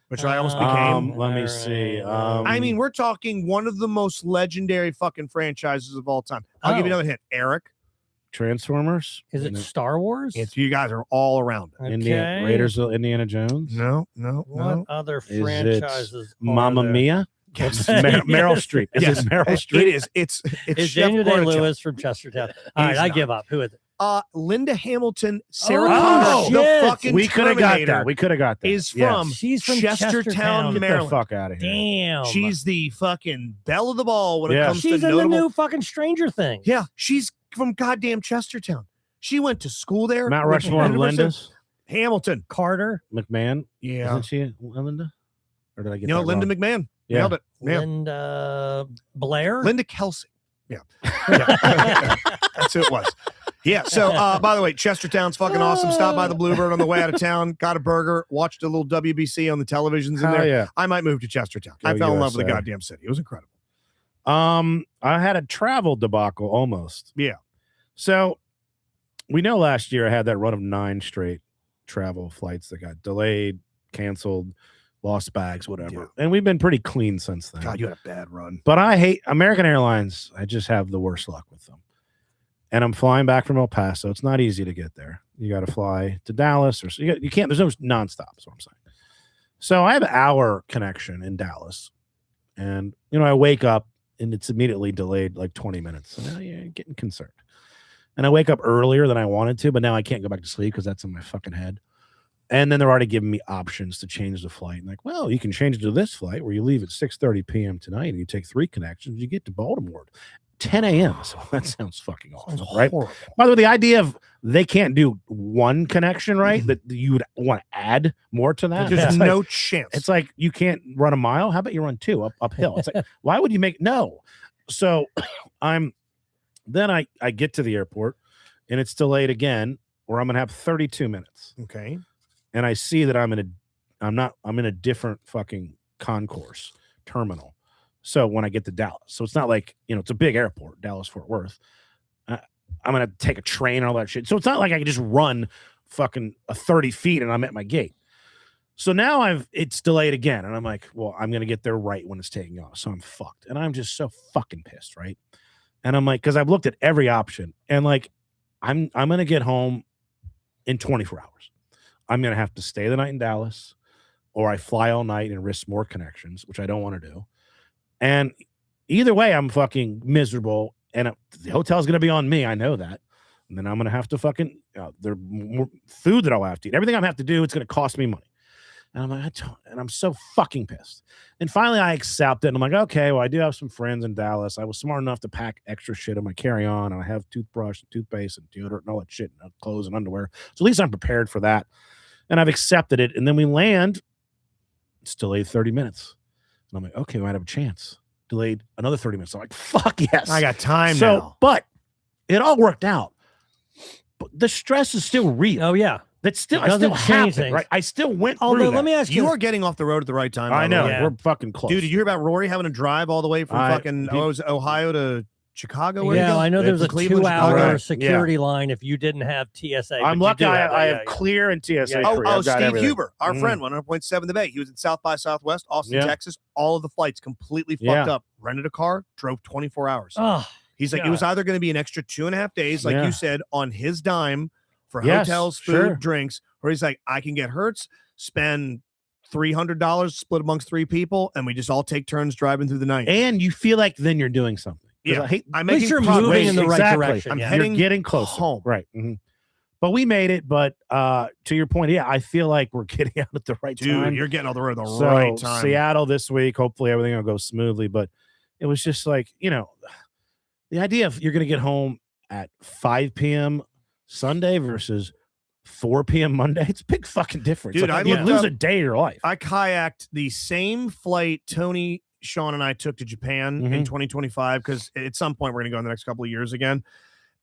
which I almost became. Let me see. I mean, we're talking one of the most legendary fucking franchises of all time. I'll give you Oh. another hint. Eric, Transformers. is it Star Wars? it's you guys are all around it. Indiana, Raiders of Indiana Jones. No, no, What no. other it franchises? are Mamma there? Mia. It's Meryl Streep. Is Yes. it Meryl It Streep? is. It's Is Chef Daniel Day Cornichon. Lewis from Chestertown? All right, He's I not. give up. Who is it? Linda Hamilton, Sarah Oh, Connor, the shit. fucking We could have got Terminator, that. We could have got that. is Yes. from She's from Chestertown, Get Maryland. the fuck out of here. Damn. She's the fucking belle of the ball when it Yeah. comes She's to in notable. the new fucking Stranger Things. Yeah, she's from goddamn Chestertown. She went to school there. Mount with Rushmore and 100% Linda's. Hamilton. Carter. McMahon. Yeah. Isn't she Linda? Or did I get You know, that Linda wrong? McMahon. Yeah. Nailed it. Yeah. Linda Blair. Linda Kelsey. Yeah. Yeah. That's who it was. Yeah. So, by the way, Chestertown's fucking awesome. Stopped by the Bluebird on the way out of town, got a burger, watched a little WBC on the televisions in Hell there. yeah. I might move to Chestertown. Go I fell in love with the USA. goddamn city. It was incredible. I had a travel debacle almost. Yeah. So we know last year I had that run of 9 straight travel flights that got delayed, canceled, lost bags, whatever. Yeah. And we've been pretty clean since then. God, you had a bad run. But I hate American Airlines. I just have the worst luck with them. And I'm flying back from El Paso. It's not easy to get there. You got to fly to Dallas, or you can't. There's no nonstop. That's what I'm saying. So I have an hour connection in Dallas, and I wake up and it's immediately delayed like 20 minutes. So now you're getting concerned. And I wake up earlier than I wanted to, but now I can't go back to sleep because that's in my fucking head. And then they're already giving me options to change the flight. And like, well, you can change it to this flight where you leave at 6:30 p.m. tonight and you take 3 connections. You get to Baltimore at 10 a.m. So that sounds fucking awesome, right? Horrible. By the way, the idea of they can't do one connection, right? That you would want to add more to that. There's It's no like, chance. it's like you can't run a mile. How about you run 2 uphill? It's like, why would you make no? So then I get to the airport and it's delayed again, where I'm gonna have 32 minutes. Okay. And I see that I'm in a different fucking concourse terminal. So when I get to Dallas, so it's not like, it's a big airport, Dallas Fort Worth. I'm going to take a train and all that shit. So it's not like I can just run fucking 30 feet and I'm at my gate. So now it's delayed again. And I'm like, well, I'm going to get there right when it's taking off. So I'm fucked. And I'm just so fucking pissed. Right. And I'm like, cause I've looked at every option and like, I'm going to get home in 24 hours. I'm going to have to stay the night in Dallas, or I fly all night and risk more connections, which I don't want to do. And either way, I'm fucking miserable, and the hotel's going to be on me. I know that. And then I'm going to have to fucking, there's more food that I'll have to eat. Everything I have to do, it's going to cost me money. And I'm like, and I'm so fucking pissed. And finally, I accept it. And I'm like, okay, well, I do have some friends in Dallas. I was smart enough to pack extra shit in my carry-on, and I have toothbrush and toothpaste and deodorant and all that shit, and clothes and underwear. So at least I'm prepared for that. And I've accepted it. And then we land. It's delayed 30 minutes. And I'm like, okay, we might have a chance. Delayed another 30 minutes. I'm like, fuck yes. I got time so, now. But it all worked out. But the stress is still real. Oh yeah. That's still, It I still doesn't change happened, things. right? I still went Although through let me ask You you, are getting off the road at the right time. I know. Yeah. We're fucking close. Dude, did you hear about Rory having to drive all the way from fucking Ohio to Chicago? Where'd he yeah, go? I know there's a Cleveland, 2-hour Chicago. security line if you didn't have TSA. I'm but you lucky do I have have clear and TSA. Yeah. free. Oh, I've got Steve everything. Huber, our Mhm. friend, 100.7 The Bay. He was in South by Southwest, Austin, Yeah. Texas. All of the flights completely fucked Yeah. up. Rented a car, drove 24 hours. Oh, He's like, it was either going to be an extra 2.5 days, like Yeah. you said, on his dime for Yes, hotels, food, sure. drinks, or he's like, I can get Hertz, spend $300 split amongst 3 people, and we just all take turns driving through the night. And you feel like then you're doing something. 'Cause Yeah. I hate I'm at least making you're progress. moving in the right Exactly. direction. I'm yeah. heading You're getting closer. home. Right. Mhm. But we made it. But to your point, yeah, I feel like we're getting out at the right Dude, time. you're getting on the road at the So right time. Seattle this week. Hopefully everything will go smoothly. But it was just like, the idea of you're going to get home at 5 p.m. Sunday versus 4 p.m. Monday. It's a big fucking difference. Dude, Like, I you looked lose up- a day of your life. I kayaked the same flight Tony, Sean, and I took to Japan in Mhm. 2025 because at some point we're going to go in the next couple of years again.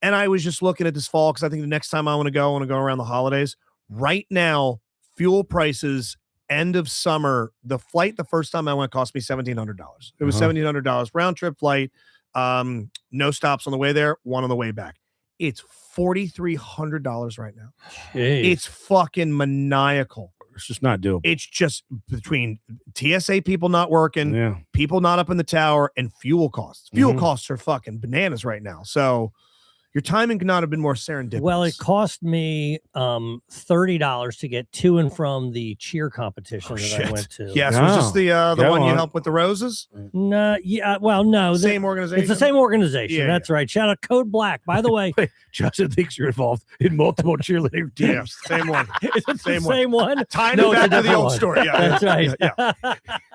And I was just looking at this fall because I think the next time I want to go around the holidays. Right now, fuel prices, end of summer, the flight the first time I went cost me $1,700. It was Uh-huh. $1,700 round trip flight. No stops on the way there, one on the way back. It's $4,300 right now. Jeez. It's fucking maniacal. It's just not doable. It's just between TSA people not working, Yeah. people not up in the tower, and fuel costs. Fuel Mhm. costs are fucking bananas right now. So your timing could not have been more serendipitous. Well, it cost me $30 to get to and from the cheer competition Oh, that shit. I went to. Yes, was this the Go one you on. helped with the roses? No, yeah, well, no, Same organization. it's the same organization. Yeah, That's right. Shout out Code Black. By the way, Justin thinks you're involved in multiple cheerleading Yeah, teams. same one. is it the Same one. same one? Tying No, it it's a back to the different old one. story. Yeah, That's right. yeah.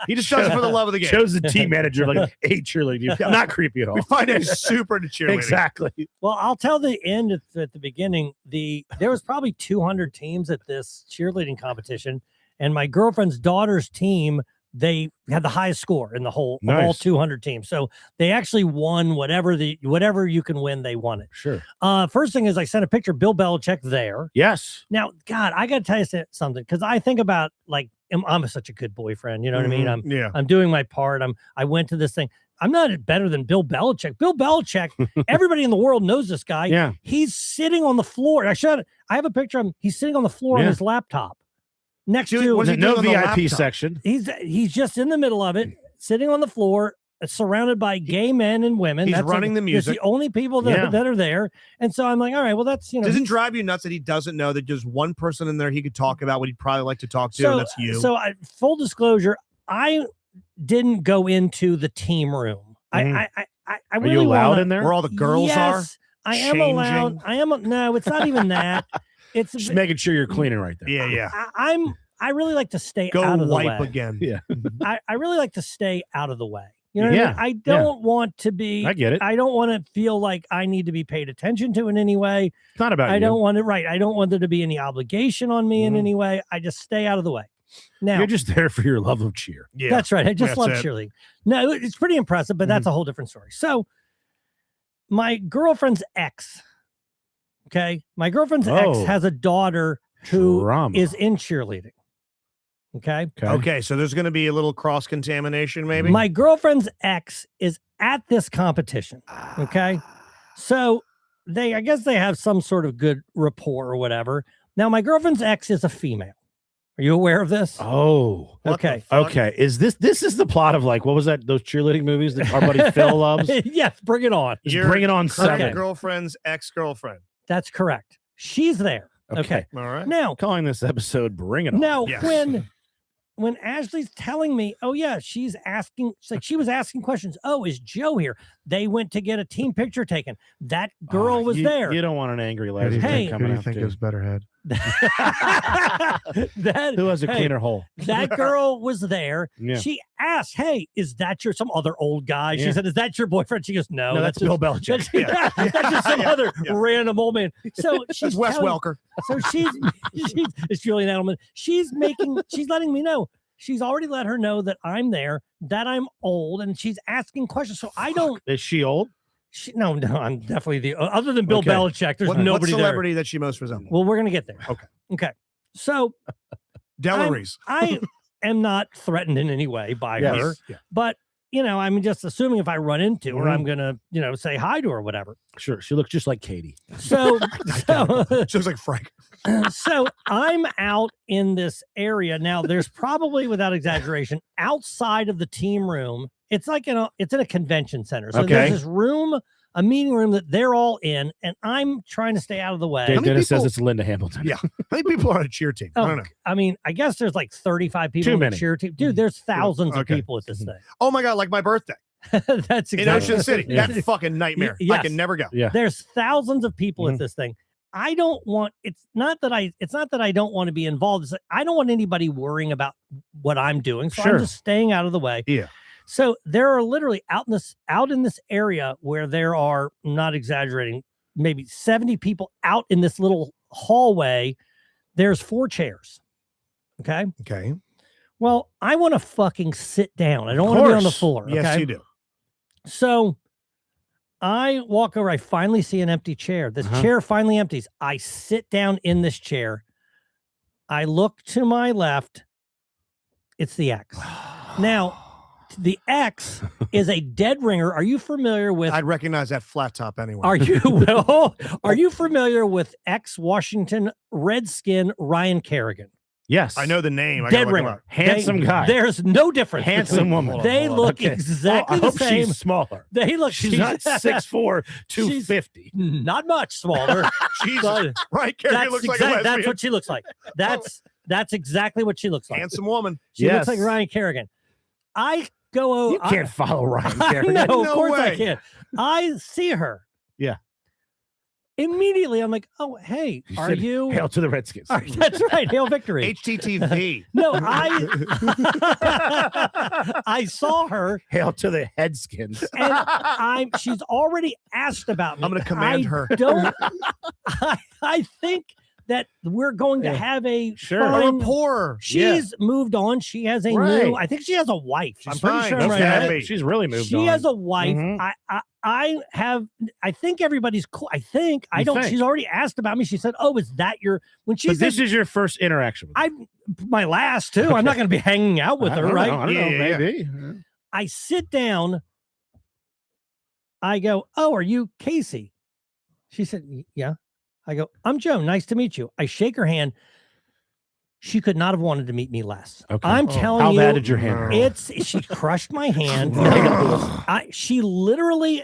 He just does it for the love of the game. Shows the team manager like 8 cheerleading teams. Not creepy at all. We find it super into cheerleading. Exactly. Well, I'll tell the end at the beginning. There was probably 200 teams at this cheerleading competition, and my girlfriend's daughter's team, they had the highest score in the whole of all Nice. 200 teams. So they actually won whatever you can win. They won it. Sure. First thing is I sent a picture of Bill Belichick there. Yes. Now, God, I got to tell you something because I think about like I'm such a good boyfriend. You know what I mean? Mhm. Yeah. I'm doing my part. I went to this thing. I'm not better than Bill Belichick. Bill Belichick, everybody in the world knows this guy. Yeah. He's sitting on the floor. I have a picture of him. He's sitting on the floor on Yeah. his laptop next Dude, to was he No doing on the VIP laptop? section. he's just in the middle of it, sitting on the floor, surrounded by gay men and women. He's That's running the that's music. the only people that, Yeah. that are there. And so I'm like, all right, well, that's, Does it drive you nuts that he doesn't know that there's one person in there he could talk about what he'd probably like to talk to, and that's you? So full disclosure, I didn't go into the team room. Mhm. I Are really you allowed wanna, in there? Where all the girls are? Yes, I am allowed. changing? I am. No, it's not even that. It's Just making sure you're cleaning right there. Yeah, yeah. I really like to stay Go out of the wipe way. again. Yeah. I really like to stay out of the way. You know what I Yeah, mean? I don't want to be. I get it. I don't want to feel like I need to be paid attention to in any way. It's not about I you. don't want it. Right. I don't want there to be any obligation on me in Mhm. any way. I just stay out of the way. Now, You're just there for your love of cheer. Yeah. that's right. I just That's love it. cheerleading. No, it's pretty impressive, but that's a whole different story. So, my girlfriend's ex, okay, my girlfriend's ex Oh. has a daughter who Drama. is in cheerleading. Okay. Okay, so there's going to be a little cross contamination, maybe. My girlfriend's ex is at this competition. Okay. So I guess they have some sort of good rapport or whatever. Now, my girlfriend's ex is a female. Are you aware of this? Oh. What the okay. fuck? Okay. Is this is the plot of like what was that? Those cheerleading movies that our buddy Phil loves? Yes, bring it on. Just Your bring it on current seven. girlfriend's ex-girlfriend. That's correct. She's there. Okay. All right. Now, Calling this episode "Bring It On." Now, Yes. when Ashley's telling me, oh yeah, she's like she was asking questions. Oh, is Joe here? They went to get a team picture taken. That girl Oh, was you, there. You don't want an angry Who do lesbian you Hey. think, coming up. Dude. better head? that Who has a hey, cleaner hole? that girl was there. Yeah. She asked, "Hey, is that your some other old guy?" She Yeah. said, "Is that your boyfriend?" She goes, "No, No, that's just, Bill Belichick. That's, that's just some Yeah. other Yeah. random old man." So she's That's Wes telling- Welker. So it's Julian Edelman. She's letting me know. She's already let her know that I'm there, that I'm old, and she's asking questions. So I don't. Is she old? No, I'm definitely the other than Bill Okay. Belichick. There's What nobody celebrity that she most resembles? there. Well, we're gonna get there. Okay. Okay. So Delarice. I am not threatened in any way by Yes. her, Yeah. but I'm just assuming if I run into her, Mhm. I'm gonna say hi to her, or whatever. Sure. She looks just like Katie. So She looks like Frank. so I'm out in this area now. There's probably, without exaggeration, outside of the team room. It's like it's in a convention center. So Okay. there's this room, a meeting room that they're all in, and I'm trying to stay out of the way. Jay many Dennis says people- it's Linda Hamilton. Yeah. How many people are on a cheer team? I Oh, don't know. I mean, I guess there's like 35 people Too on the many. cheer team. Dude, there's thousands of Okay. people at this thing. Oh my God, like my birthday That's in exactly Ocean City. Yeah. That fucking nightmare. I Yes. can never go. Yeah. There's thousands of people Mhm. at this thing. I don't want it's not that I don't want to be involved. It's like, I don't want anybody worrying about what I'm doing. So Sure. I'm just staying out of the way. Yeah. So there are literally out in this area where there are, not exaggerating, maybe 70 people out in this little hallway. There's 4 chairs. Okay. Okay. Well, I want to fucking sit down. I don't want to be on the course. floor. Yes, okay? you do. So I walk over. I finally see an empty chair. This Uh-huh. chair finally empties. I sit down in this chair. I look to my left. It's the X. Now, the X is a dead ringer. Are you familiar with? I'd recognize that flat top anyway. Are you are you familiar with ex-Washington Redskin Ryan Kerrigan? Yes. I know the name. I Dead gotta look him ringer. up. Handsome guy. There's no difference. Handsome between- woman. Hold on, They hold on. look Okay. exactly I the hope same. she's smaller. They look. She's not 6'4", 250. Not much smaller. Jesus. but Right, Carrie that's, looks like a lesbian. that's what she looks like. That's exactly what she looks like. Handsome woman. She looks like Yes. Ryan Kerrigan. I go. You can't follow Ryan I Kerrigan. know, No of course I way. can. I see her. Yeah. Immediately, I'm like, "Oh, hey, You are said, you?" Hail to the Redskins. That's right, hail victory. HTTV. No, I saw her, Hail to the Headskins. and she's already asked about me. I'm gonna command I her. Don't. I think that we're going to Yeah. have a Sure. A fine- rapport. She's moved on. She has a Right. new. I think she has a wife. She's I'm pretty fine. sure That's I'm right. gotta on that. be. She's really moved She on. has a wife. Mhm. I have. I think everybody's cool. I think I You don't. think? She's already asked about me. She said, "Oh, is that your?" When she But said, this is your first interaction with her. my last too. I'm not going to be hanging out with I her, don't right? know, I don't Yeah, know. yeah, yeah. Maybe. I sit down. I go, "Oh, are you Casey?" She said, "Yeah." I go, "I'm Joe. Nice to meet you." I shake her hand. She could not have wanted to meet me less. Okay. I'm telling How you, bad did your hand hurt? she crushed my hand. She literally,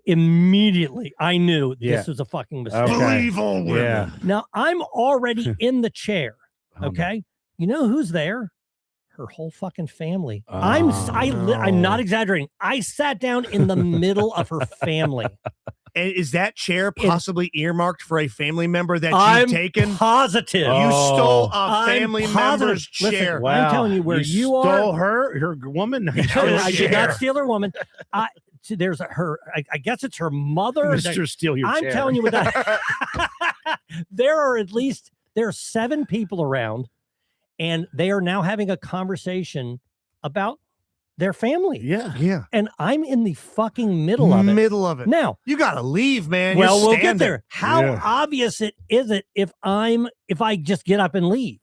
immediately, I knew this was a fucking mistake. Okay. Believe all women. Yeah. Now I'm already in the chair. Oh, no. Okay. You know who's there? Her whole fucking family. Oh, I'm not exaggerating. I sat down in the middle of her family. And is that chair possibly earmarked for a family member that I'm you've taken? positive. You Oh. stole a I'm family positive. member's Listen, chair. Wow. I'm telling you where you stole are. her woman. I did not steal her woman. There's I guess it's her mother. Mr. Steal your I'm chair. telling you what there are 7 people around, and they are now having a conversation about their family. Yeah. Yeah. And I'm in the fucking middle of it. Middle of it. Now, You gotta leave, man. well, You're we'll get standing. there. How Yeah. obvious is it if I just get up and leave?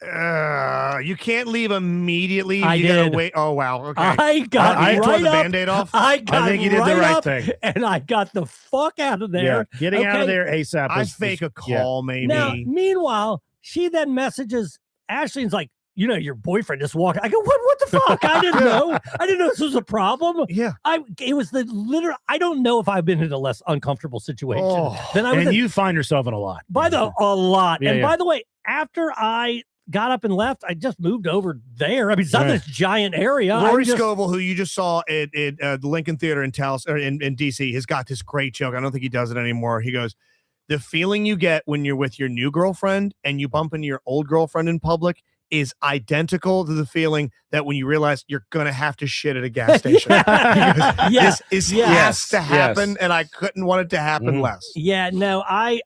You can't leave immediately. I You gotta did. wait. Oh wow. Okay. I got I tore right the up. Band-Aid off. I got I think you did right the right up, thing. and I got the fuck out of there. Yeah. Getting out of Okay. there ASAP. I'd was- fake a was- yeah. call, maybe. Now, meanwhile, she then messages Ashley and's like, your boyfriend just walked. I go, what the fuck? I didn't know. I didn't know this was a problem. Yeah. It was the literal. I don't know if I've been in a less uncomfortable situation than I was And in. you find yourself in a lot. A lot. Yeah, And yeah. by the way, after I got up and left, I just moved over there. I mean, it's not Right. this giant area. Rory I'm just- Scovel, who you just saw at the Lincoln Theater in in DC, has got this great joke. I don't think he does it anymore. He goes, "The feeling you get when you're with your new girlfriend and you bump into your old girlfriend in public is identical to the feeling that when you realize you're gonna have to shit at a gas station." Yes. This Yes. has to Yes. happen, and I couldn't want it to happen Mhm. less. Yeah, no, I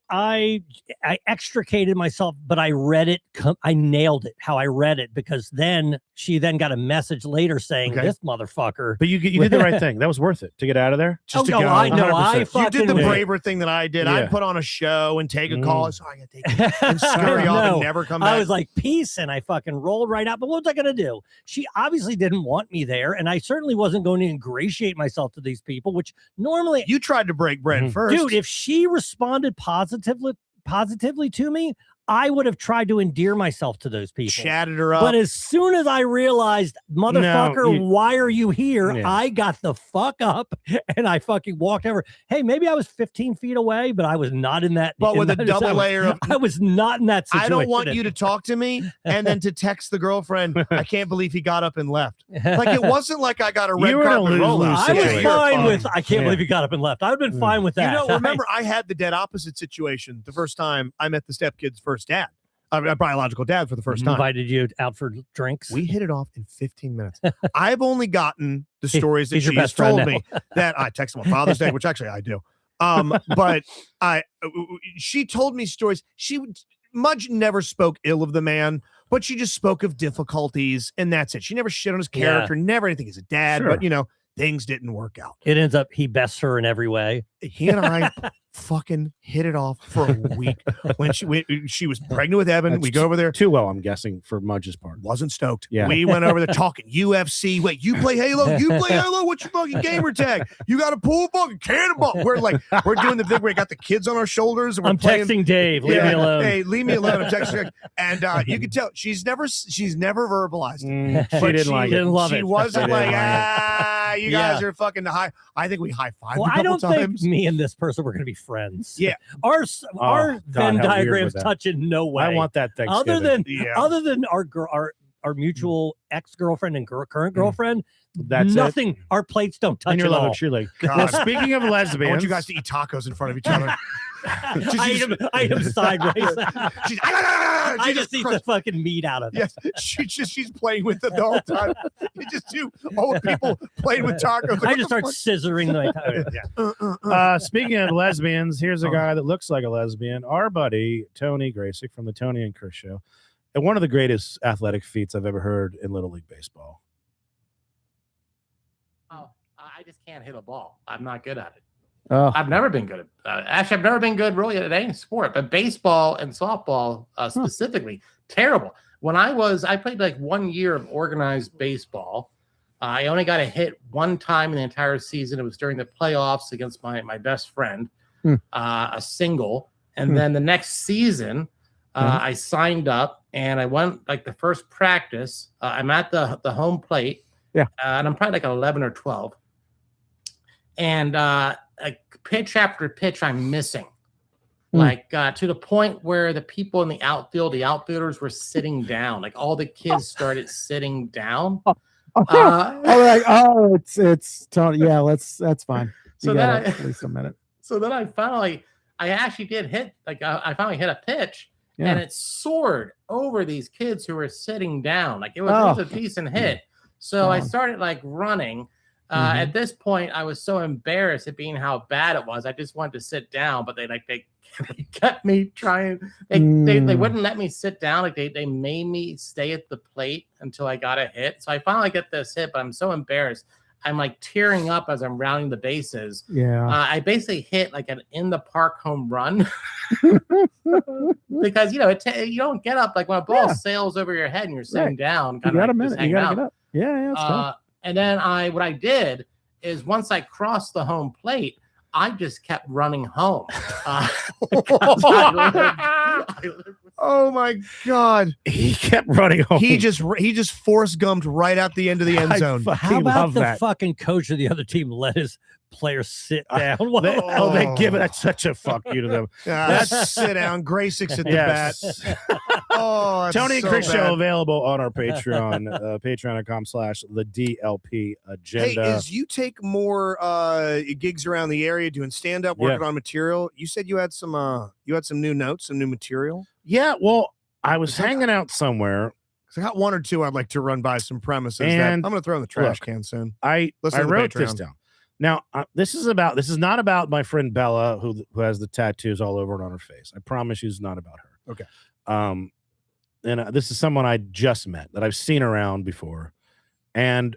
extricated myself, but I read it. I nailed it how I read it, because then she then got a message later saying, Okay. "This motherfucker." But you did the right thing. That was worth it to get out of there. Oh, to no, go. I know. I 100%. fucking You did the was- braver thing that I did. Yeah. I'd put on a show and take a call. Mm. Sorry, I gotta take it and scurry off No. and never come back. I was like, peace, and I fucking rolled right out. But what was I going to do? She obviously didn't want me there, and I certainly wasn't going to ingratiate myself to these people, which normally, you tried to break bread Mhm. first. dude, if she responded positively to me, I would have tried to endear myself to those people. chatted her up. But as soon as I realized, motherfucker, you- why are you here? Yeah. I got the fuck up and I fucking walked over. Hey, maybe I was 15 feet away, but I was not in that. But in with a that- double I was- layer of- I was not in that situation. I don't want you to talk to me and then to text the girlfriend, I can't believe he got up and left. Like, it wasn't like I got a red You were in a carpet rollout. lose-lose I was situation. fine with. I can't Yeah. believe you got up and left. I would have been Mm. fine with that. Remember, I had the dead opposite situation the first time I met the stepkid's first dad, a biological dad for the first time. invited you out for drinks. We hit it off in 15 minutes. I've only gotten the stories that he's your she has best friend told now. me that I text him on Father's Day, which actually I do. But she told me stories. Mudge never spoke ill of the man, but she just spoke of difficulties, and that's it. She never shit on his Yeah. character, never anything as a dad, Sure. but things didn't work out. It ends up he bests her in every way. He and I fucking hit it off for a week. When she was pregnant with Evan, That's we go over there. Too well, I'm guessing, for Mudge's part. Wasn't stoked. Yeah. We went over there talking UFC. Wait, you play Halo? You play Halo? What's your fucking gamer tag? You got a pool fucking cannonball. We're doing the thing where we got the kids on our shoulders and we're I'm playing. texting Dave. Leave me alone. Hey, leave me alone. I'm texting. And you can tell she's never verbalized it. She But didn't like didn't it. love she it. wasn't She like, didn't like you guys Yeah. are fucking high. I think we high-fived Well, a I couple don't times. think me and this person were going to be friends. Yeah. Our God, Venn how weird diagrams was that? touch in no way. I want that other Thanksgiving. than other than our mutual ex-girlfriend and current girlfriend. That's nothing. it. Our plates don't touch And your at love all. of Chile. God. Well, speaking of lesbians, I want you guys to eat tacos in front of each other. I am sideways. She's, I just eat the crushed. fucking meat out of it. Yes, she's playing with it the whole time. You just two old people playing with tacos. I just start scissoring the. speaking of lesbians, here's a guy that looks like a lesbian. Our buddy Tony Graysick from the Tony and Chris Show, and one of the greatest athletic feats I've ever heard in Little League baseball. Oh, I just can't hit a ball. I'm not good at it. Oh, I've never been good at. Actually, I've never been good really at any sport, but baseball and softball specifically terrible. When I played like 1 year of organized baseball, I only got a hit one time in the entire season. It was during the playoffs against my best friend, a single. And then the next season, I signed up and I went like the first practice. I'm at the home plate. Yeah. And I'm probably like 11 or 12. And like pitch after pitch, I'm missing. Like to the point where the people in the outfield, the outfielders were sitting down. Like all the kids started sitting down. It's Tony. Yeah, that's fine. So You got then at least a minute. So then I actually did hit, like I finally hit a pitch Yeah. and it soared over these kids who were sitting down. Like it was a decent hit. So I started like running. At this point, I was so embarrassed at being how bad it was. I just wanted to sit down, but they kept me trying. They wouldn't let me sit down. Like they made me stay at the plate until I got a hit. So I finally get this hit, but I'm so embarrassed. I'm like tearing up as I'm rounding the bases. Yeah. I basically hit like an in the park home run because you don't get up like when a ball sails over your head and you're sitting down. You got a just minute. You hanging got to out. get up. Yeah, it's tough. And then what I did is once I crossed the home plate, I just kept running home. Oh my God! He kept running home. He just Forrest Gumped right out the end of the end zone. How about love the that. fucking coach of the other team let his players sit down? They give it. That's such a fuck you to them. Sit down. Gray six at the Yes. bat. Oh, that's Tony and so Chris bad. show available on our Patreon, patreon.com/the DLP agenda. Hey, as you take more gigs around the area doing stand up, working on material, you said you had some new notes, some new material. Yeah, well, I was hanging out somewhere. I got one or two I'd like to run by some premises that I'm And going to throw in the trash look, can soon. I Listen to the wrote this Patreon. down. Now, this is not about my friend Bella, who has the tattoos all over it on her face. I promise you, it's not about her. Okay. And this is someone I just met that I've seen around before, and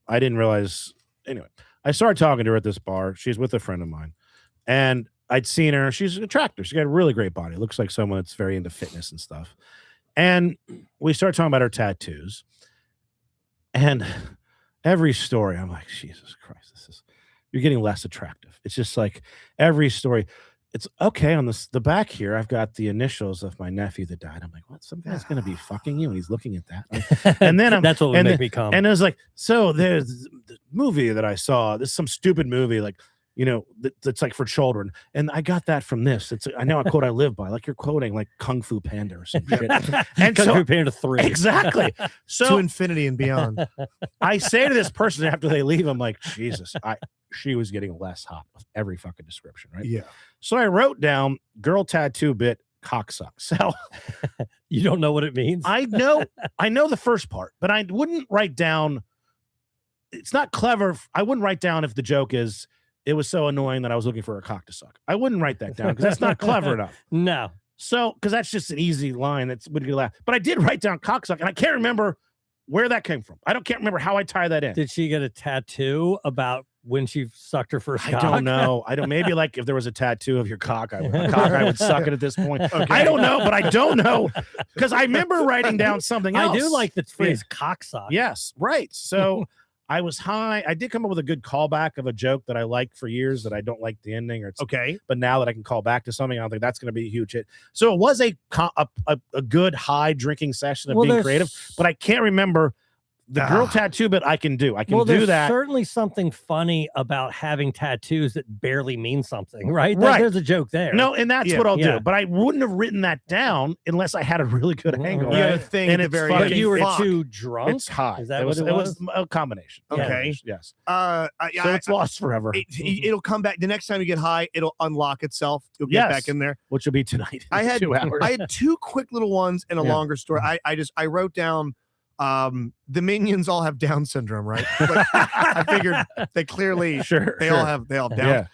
I didn't realize. Anyway, I started talking to her at this bar. She's with a friend of mine, and I'd seen her. She's attractive. She got a really great body. Looks like someone that's very into fitness and stuff. And we started talking about her tattoos, and every story, I'm like, Jesus Christ, you're getting less attractive. It's just like every story. It's okay on the back here. I've got the initials of my nephew that died. I'm like, what? Some guy's gonna be fucking you, and he's looking at that. And then that's what would make me come. And it was like, so there's the movie that I saw. This is some stupid movie, like that's like for children. And I got that from this. I know a quote I live by. Like you're quoting like Kung Fu Panda or some shit. And Kung so Fu Panda 3. exactly. To So infinity and beyond. I say to this person after they leave, I'm like, Jesus, she was getting less hot with every fucking description, right? Yeah. So I wrote down girl tattoo bit cocksuck. So You don't know what it means? I know the first part, but I wouldn't write down. It's not clever. I wouldn't write down if the joke is it was so annoying that I was looking for a cock to suck. I wouldn't write that down because that's not clever enough. No. So because that's just an easy line that's would get laugh. But I did write down cocksuck, and I can't remember where that came from. Can't remember how I tie that in. Did she get a tattoo about when she sucked her first I cock? don't know. Maybe like if there was a tattoo of your cock, I would suck it at this point. I don't know, but I don't know because I remember writing down something else. I do like the phrase cocksock. Yes, right. So I was high. I did come up with a good callback of a joke that I liked for years that I don't like the ending or Okay. but now that I can call back to something, I don't think that's going to be a huge hit. So it was a good high drinking session of being creative, but I can't remember the girl tattoo bit. I can do. I can do there's that. Certainly something funny about having tattoos that barely mean something, right? Right. There's a joke there. No, and that's Yeah. what I'll Yeah. do. But I wouldn't have written that down unless I had a really good angle. You Right. had a thing And at the it's very fucking- end. But you were Fuck. too drunk. It's high. Is that it what was a combination. Okay. Yes. So So it's lost forever, it'll come back. The next time you get high, it'll unlock itself. You'll get Yes. back in there. which will be tonight. I had 2 hours. I had two quick little ones and a Yeah. longer story. I wrote down the minions all have Down syndrome, right? Like, I figured they clearly sure. they sure. all have Down. Yeah.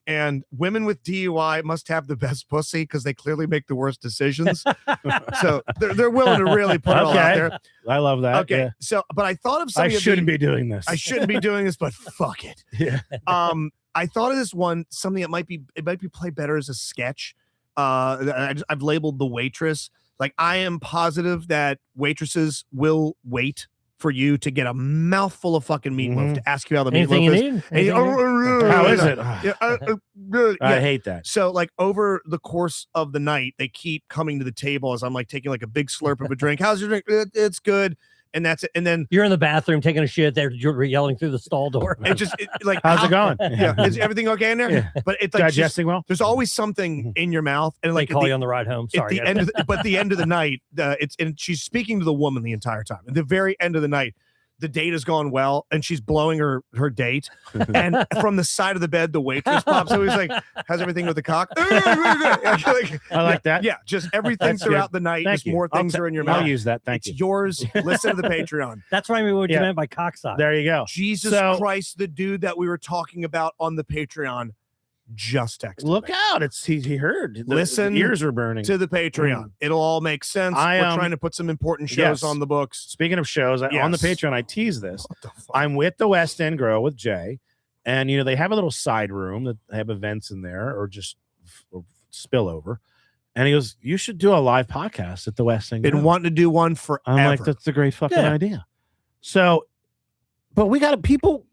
And women with DUI must have the best pussy because they clearly make the worst decisions. So they're willing to really put it all out Okay. there. I love that. Okay. Yeah. So, but I thought of I something. shouldn't be doing this. I shouldn't be doing this, but fuck it. Yeah. I thought of this one, something that might be played better as a sketch. I've labeled The Waitress. Like, I am positive that waitresses will wait for you to get a mouthful of fucking meatloaf to ask you how the Anything you meatloaf is. need? And Anything you need? How is it? Yeah. I hate that. So like over the course of the night, they keep coming to the table as I'm like taking like a big slurp of a drink. How's your drink? It's good. And that's it. And then You're in the bathroom taking a shit. You're yelling through the stall door. it just like, How's it going? Yeah. Is everything okay in there? Yeah. But it's like just, Digesting well? there's always something in your mouth. And They like call you on the ride home. at Sorry. the end of the, but at the end of the night, and she's speaking to the woman the entire time. At the very end of the night, the date has gone well, and she's blowing her date. And from the side of the bed, the waitress pops up. He's like, "How's everything with the cock?" I like that. Yeah, just everything That's throughout the night. Thank Just you. more things are in your I'll mouth. use that. Thank It's you. yours. Listen to the Patreon. That's what you Yeah. meant by cocksock. There you go. Jesus So- Christ, the dude that we were talking about on the Patreon just texted Look me. out. It's he heard. The Listen ears are burning. To the Patreon. It'll all make sense. I, We're trying to put some important shows yes. on the books. Speaking of shows, on the Yes. Patreon, I tease this. What the fuck? I'm with the West End Grow with Jay, and they have a little side room that they have events in there or just spillover. And he goes, "You should do a live podcast at the West End Grow." Been wanting to do one forever. I'm like, "That's a great fucking Yeah. idea." So, but we got to people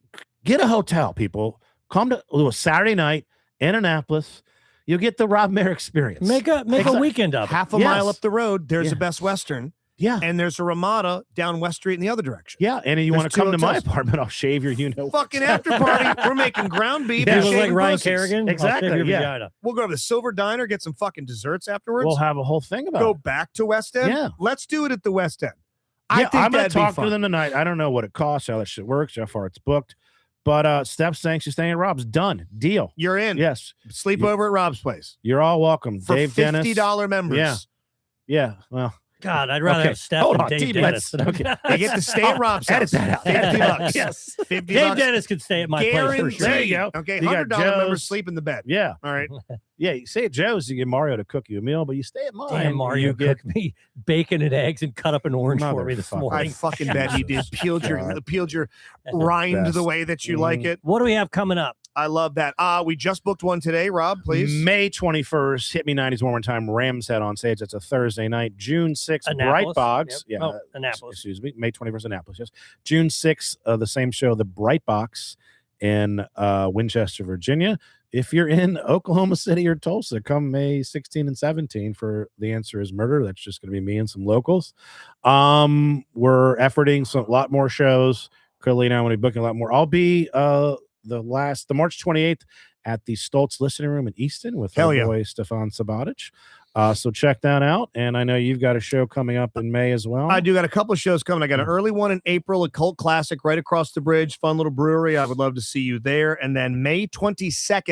get a hotel. People come to a Saturday night in Annapolis. You'll get the Rob Mayer experience. Make a Exactly. weekend of it. half a Yes. mile up the road, there's Yeah. a Best Western, yeah, and there's a Ramada down West Street in the other direction. yeah. And if you There's want to two come to my hotels. apartment, I'll shave your Fucking after party. We're making ground beef. Yeah. and It was like shaving Ryan pussies. Kerrigan. I'll Exactly, shave your yeah. vagina. We'll go to the Silver Diner, get some fucking desserts afterwards. We'll have a whole thing about go it. back to West End. Yeah. Let's do it at the West End. Yeah, I think I'm gonna that'd be talk fun. to them tonight. I don't know what it costs, how that shit works, how far it's booked. But Steph's saying she's staying at Rob's. Done. Deal. You're in. Yes. Sleep You- over at Rob's place You're all welcome. for Dave $50 Dennis. members. Yeah. Yeah. Well, God, I'd rather Okay, have Steph hold than on, Dave Dave, Dennis. let's- okay. They get to stay at Rob's edit house. that out. $50. Yes. $50. Dave Dennis could stay at my place for Guaranteed. sure. There you go. Okay, You got $100 members Joe's. sleep in the bed. yeah. All right. Yeah. You stay at Joe's, you get Mario to cook you a meal, but you stay at mine. Damn, Mario you get cooked me bacon and eggs and cut up an orange for me this Motherfucker. I morning. fucking bet he did. Peeled your God. rind the Best. way that you like it. What do we have coming up? I love that. We just booked one today, Rob, please. May 21st, Hit Me 90s One More Time, Rams Head on stage. That's a Thursday night. June 6th, Bright Annapolis. Box. Yep. Yeah. Oh, Annapolis. Excuse me. May 21st, Annapolis. Yes. June 6th, the same show, The Bright Box in Winchester, Virginia. If you're in Oklahoma City or Tulsa, come May 16 and 17 for The Answer is Murder. That's just going to be me and some locals. We're efforting a lot more shows. Currently now, I'm going to be booking a lot more. I'll be the March 28th at the Stoltz Listening Room in Easton with Hell our yeah. boy Stefan Sabatic. So check that out. And I know you've got a show coming up in May as well. I do got a couple of shows coming. I got an early one in April, a cult classic right across the bridge, fun little brewery. I would love to see you there. And then May 22nd,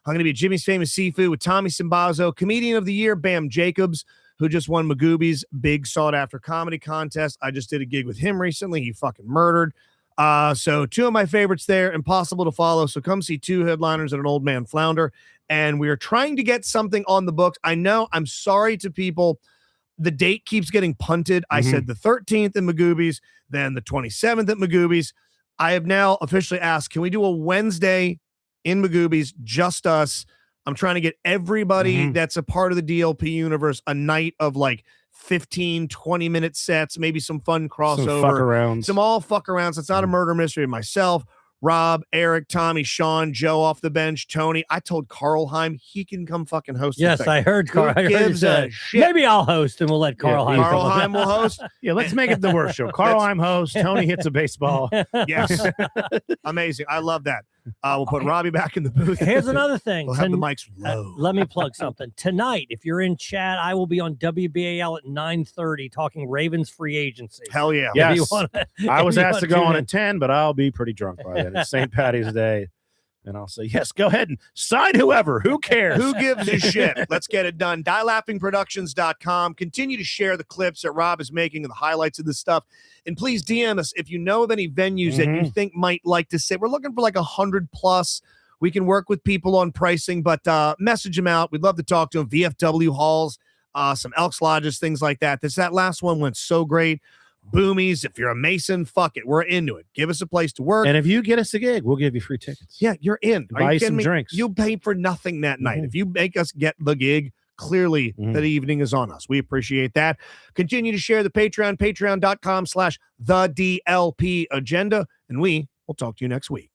I'm going to be at Jimmy's Famous Seafood with Tommy Simbazo, Comedian of the Year, Bam Jacobs, who just won Magooby's big sought-after comedy contest. I just did a gig with him recently. He fucking murdered. So two of my favorites there, impossible to follow. So come see two headliners and an old man flounder. And we are trying to get something on the books. I know, I'm sorry to people. The date keeps getting punted. I Mhm. said the 13th at Magooby's, then the 27th at Magooby's. I have now officially asked, can we do a Wednesday in Magooby's, just us? I'm trying to get everybody Mhm. that's a part of the DLP universe a night of like 15, 20-minute sets, maybe some fun Some crossover. fuck arounds. Some all fuck arounds. It's not a murder mystery. Myself, Rob, Eric, Tommy, Sean, Joe off the bench, Tony. I told Carl Heim he can come fucking host. the Yes, thing. I heard Who Carl. I heard you gives say, a shit? maybe I'll host and we'll let Carl Yeah, Heim. Carl come up. Heim will host. Yeah, let's make it the worst show. Carl, I'm host. Tony hits a baseball. Yes, amazing. I love that. We'll put Robbie back in the booth. Here's another thing. We'll have the Ton- mics low. let me plug something. Tonight, if you're in chat, I will be on WBAL at 9:30 talking Ravens free agency. Hell yeah. Yeah. If you Yes. wanna- I if was you asked wanna to go tune on in. at 10, but I'll be pretty drunk by then. It's St. Patty's Day. And I'll say, yes, go ahead and sign whoever. Who cares? Who gives a shit? Let's get it done. DieLaughingProductions.com. Continue to share the clips that Rob is making and the highlights of this stuff. And please DM us if you know of any venues that you think might like to sit. We're looking for like 100 plus. We can work with people on pricing, but message them out. We'd love to talk to them. VFW halls, some Elks Lodges, things like that. That last one went so great. Boomies, if you're a Mason, fuck it. We're into it. Give us a place to work. And if you get us a gig, we'll give you free tickets. Yeah, you're in. Are Buy you some kidding me? drinks. You'll pay for nothing that night. Mhm. If you make us get the gig, clearly that evening is on us. We appreciate that. Continue to share the Patreon, patreon.com/the DLP agenda, and we will talk to you next week.